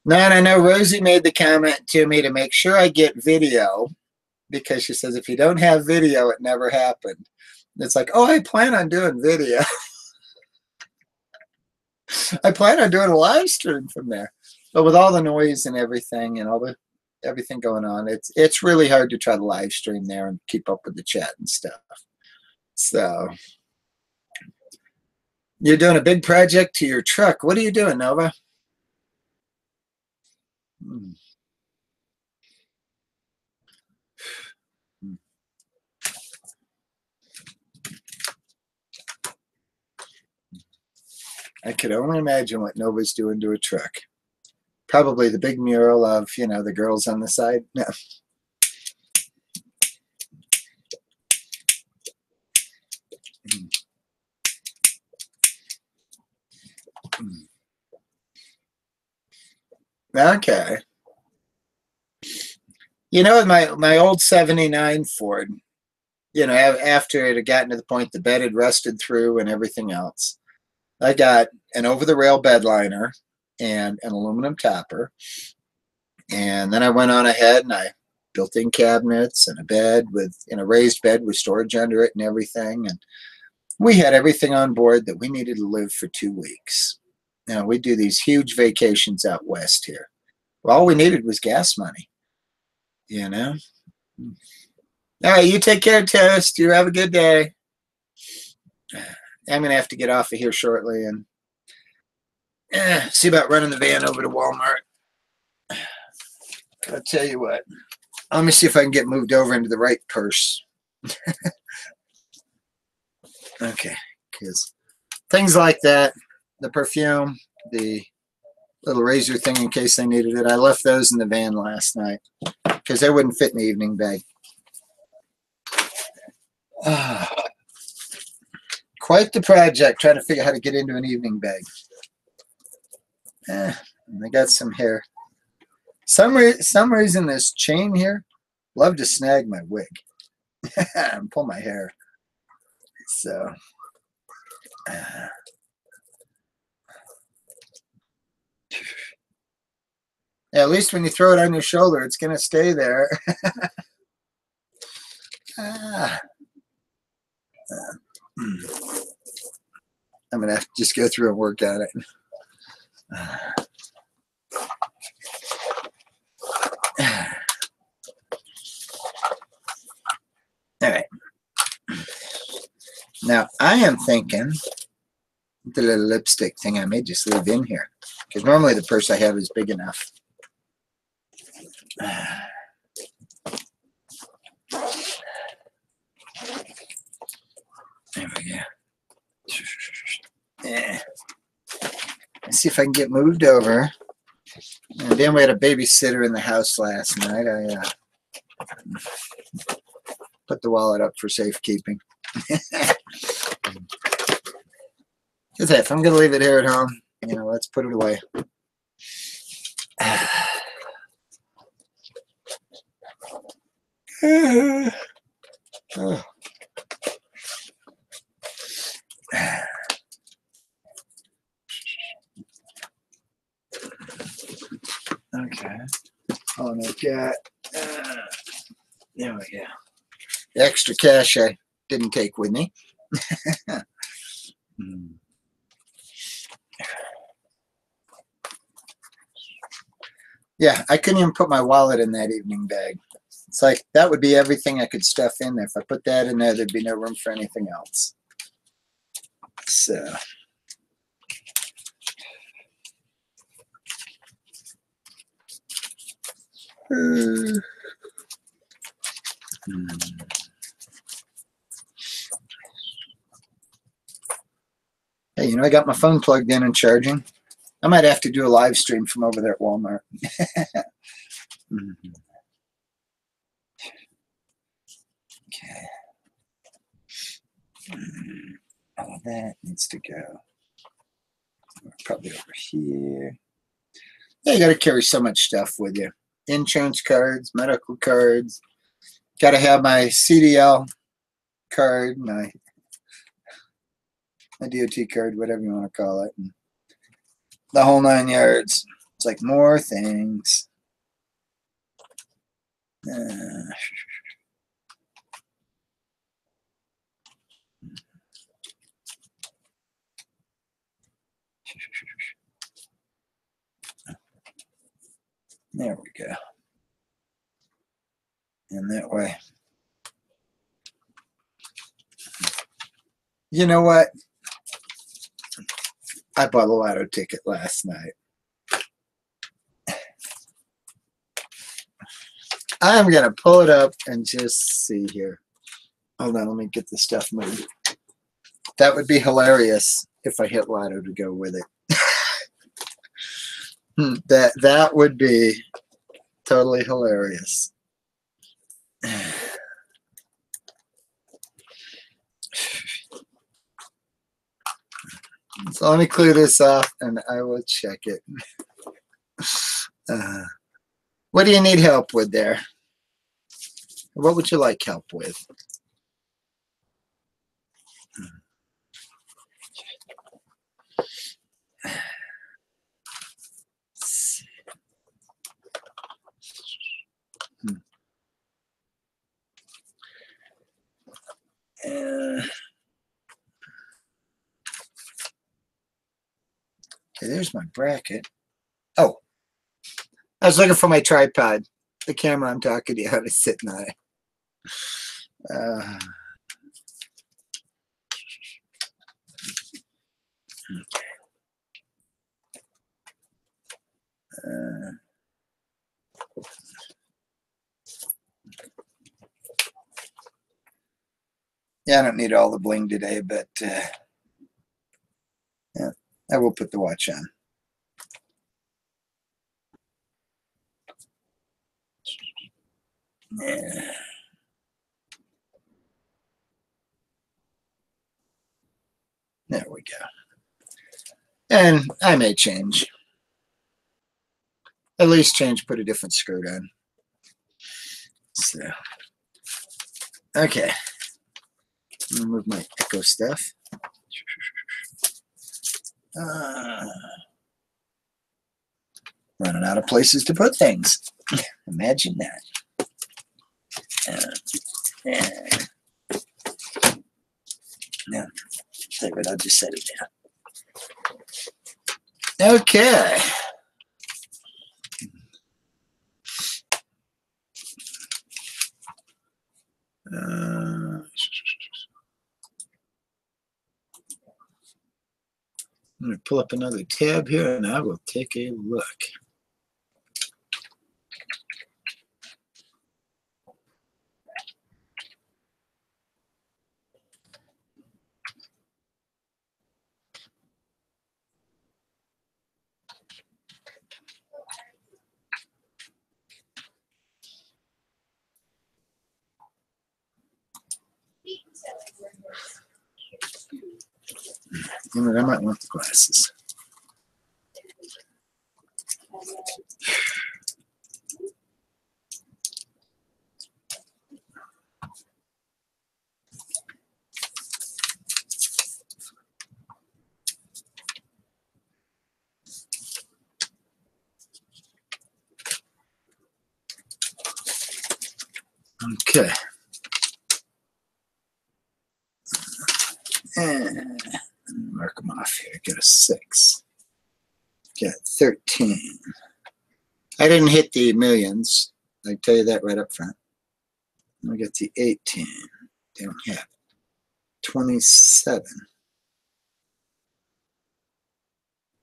Now, and I know Rosie made the comment to me to make sure I get video because she says, if you don't have video, it never happened. And it's like, oh, I plan on doing video. I plan on doing a live stream from there. But with all the noise and everything and everything going on, it's really hard to try to live stream there and keep up with the chat and stuff. So you're doing a big project to your truck. What are you doing, Nova? I could only imagine what Nova's doing to a truck. Probably the big mural of, the girls on the side. No. Okay. My old 79 Ford, you know, after it had gotten to the point the bed had rusted through and everything else, I got an over-the-rail bed liner and an aluminum topper. And then I went on ahead and I built in cabinets and a bed with, raised bed with storage under it and everything. And we had everything on board that we needed to live for 2 weeks. Now, we do these huge vacations out west here. Well, all we needed was gas money, you know. All right, you take care, Toast. You have a good day. I'm going to have to get off of here shortly and see about running the van over to Walmart. I'll tell you what. Let me see if I can get moved over into the right purse. Okay, because things like that, the perfume, the little razor thing in case they needed it, I left those in the van last night because they wouldn't fit in the evening bag. Quite the project trying to figure out how to get into an evening bag. And I got some hair. Some reason this chain here love to snag my wig and pull my hair. So yeah, at least when you throw it on your shoulder, it's going to stay there. I'm going to have to just go through and work at it. All right. Now, I am thinking the little lipstick thing I may just leave in here because normally the purse I have is big enough. There we go. Yeah. Let's see if I can get moved over. And then we had a babysitter in the house last night. I put the wallet up for safekeeping. Because if I'm going to leave it here at home, let's put it away. Oh. Okay. Oh, and I've got, there we go. The extra cash I didn't take with me. Yeah, I couldn't even put my wallet in that evening bag. It's like that would be everything I could stuff in there. If I put that in there, there'd be no room for anything else. So. Hey, I got my phone plugged in and charging. I might have to do a live stream from over there at Walmart. Okay. All of that needs to go. Probably over here. Yeah, you got to carry so much stuff with you. Insurance cards, medical cards. Got to have my CDL card, my DOT card, whatever you want to call it. And the whole 9 yards. It's like more things. There we go. And that way. You know what? I bought a lotto ticket last night. I'm going to pull it up and just see here. Hold on, let me get the stuff moved. That would be hilarious if I hit lotto to go with it. That would be totally hilarious. So let me clear this off and I will check it. What do you need help with there? What would you like help with? there's my bracket. Oh, I was looking for my tripod. The camera I'm talking to you is sitting on it. Yeah, I don't need all the bling today, but yeah, I will put the watch on. Yeah. There we go. And I may change. At least change, put a different skirt on. So, okay. Remove my Echo stuff. Running out of places to put things. Imagine that. No, David, I'll just set it down. Okay. I'm going to pull up another tab here and I will take a look. You know, I might want the glasses. Okay. And mark them off here. Got a 6. Got 13. I didn't hit the millions. I can tell you that right up front. I got the 18 down here. 27.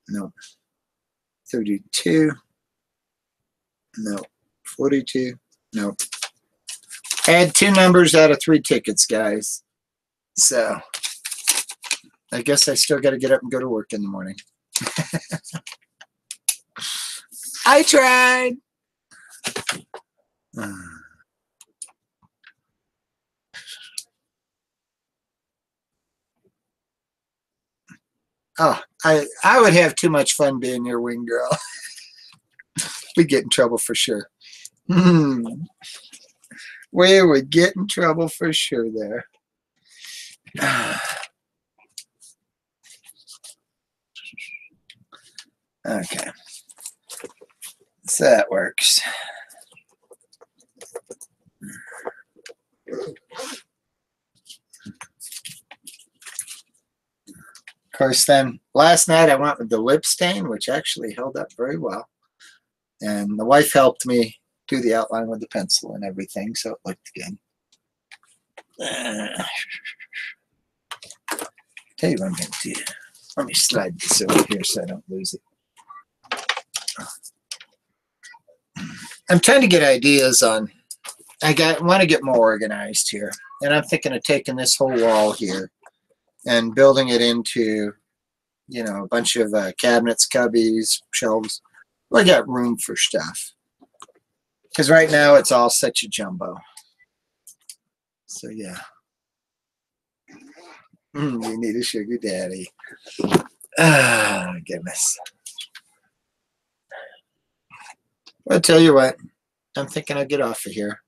No. 32. No. 42. No. I had 2 numbers out of 3 tickets, guys. So I guess I still got to get up and go to work in the morning. I tried. Oh, I would have too much fun being your wing girl. We'd get in trouble for sure. We would get in trouble for sure there. Okay. So that works. Of course, then last night I went with the lip stain, which actually held up very well. And the wife helped me do the outline with the pencil and everything, so it looked good. Tell you what I'm going to do. Let me slide this over here so I don't lose it. I'm trying to get ideas on, want to get more organized here. And I'm thinking of taking this whole wall here and building it into, you know, a bunch of cabinets, cubbies, shelves. I got room for stuff. Because right now it's all such a jumbo. So yeah. You need a sugar daddy. Ah, goodness. I'll tell you what. I'm thinking I'll get off of here.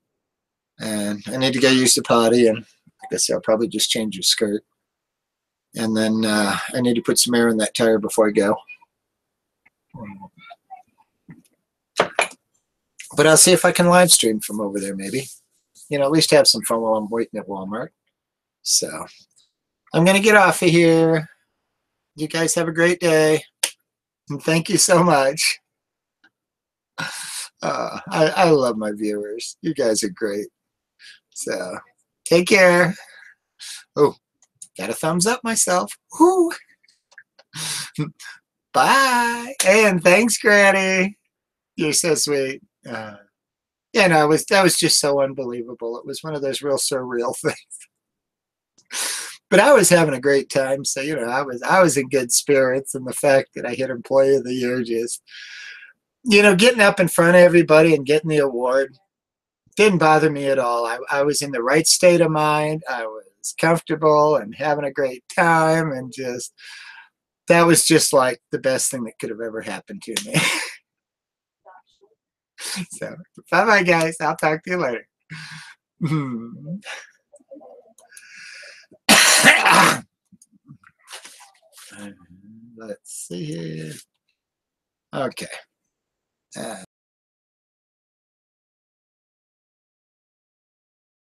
And I need to go use the potty. And I guess I'll probably just change your skirt. And then I need to put some air in that tire before I go. But I'll see if I can live stream from over there maybe. You know, at least have some fun while I'm waiting at Walmart. So I'm going to get off of here. You guys have a great day. And thank you so much. I love my viewers. You guys are great. So take care. Oh, got a thumbs up myself. Woo. Bye. And thanks, Granny. You're so sweet. Yeah, no, that was just so unbelievable. It was one of those real surreal things. But I was having a great time, so I was in good spirits, and the fact that I hit Employee of the Year, just getting up in front of everybody and getting the award didn't bother me at all. I was in the right state of mind. I was comfortable and having a great time, and that was just like the best thing that could have ever happened to me. So bye guys. I'll talk to you later. Let's see here. Okay.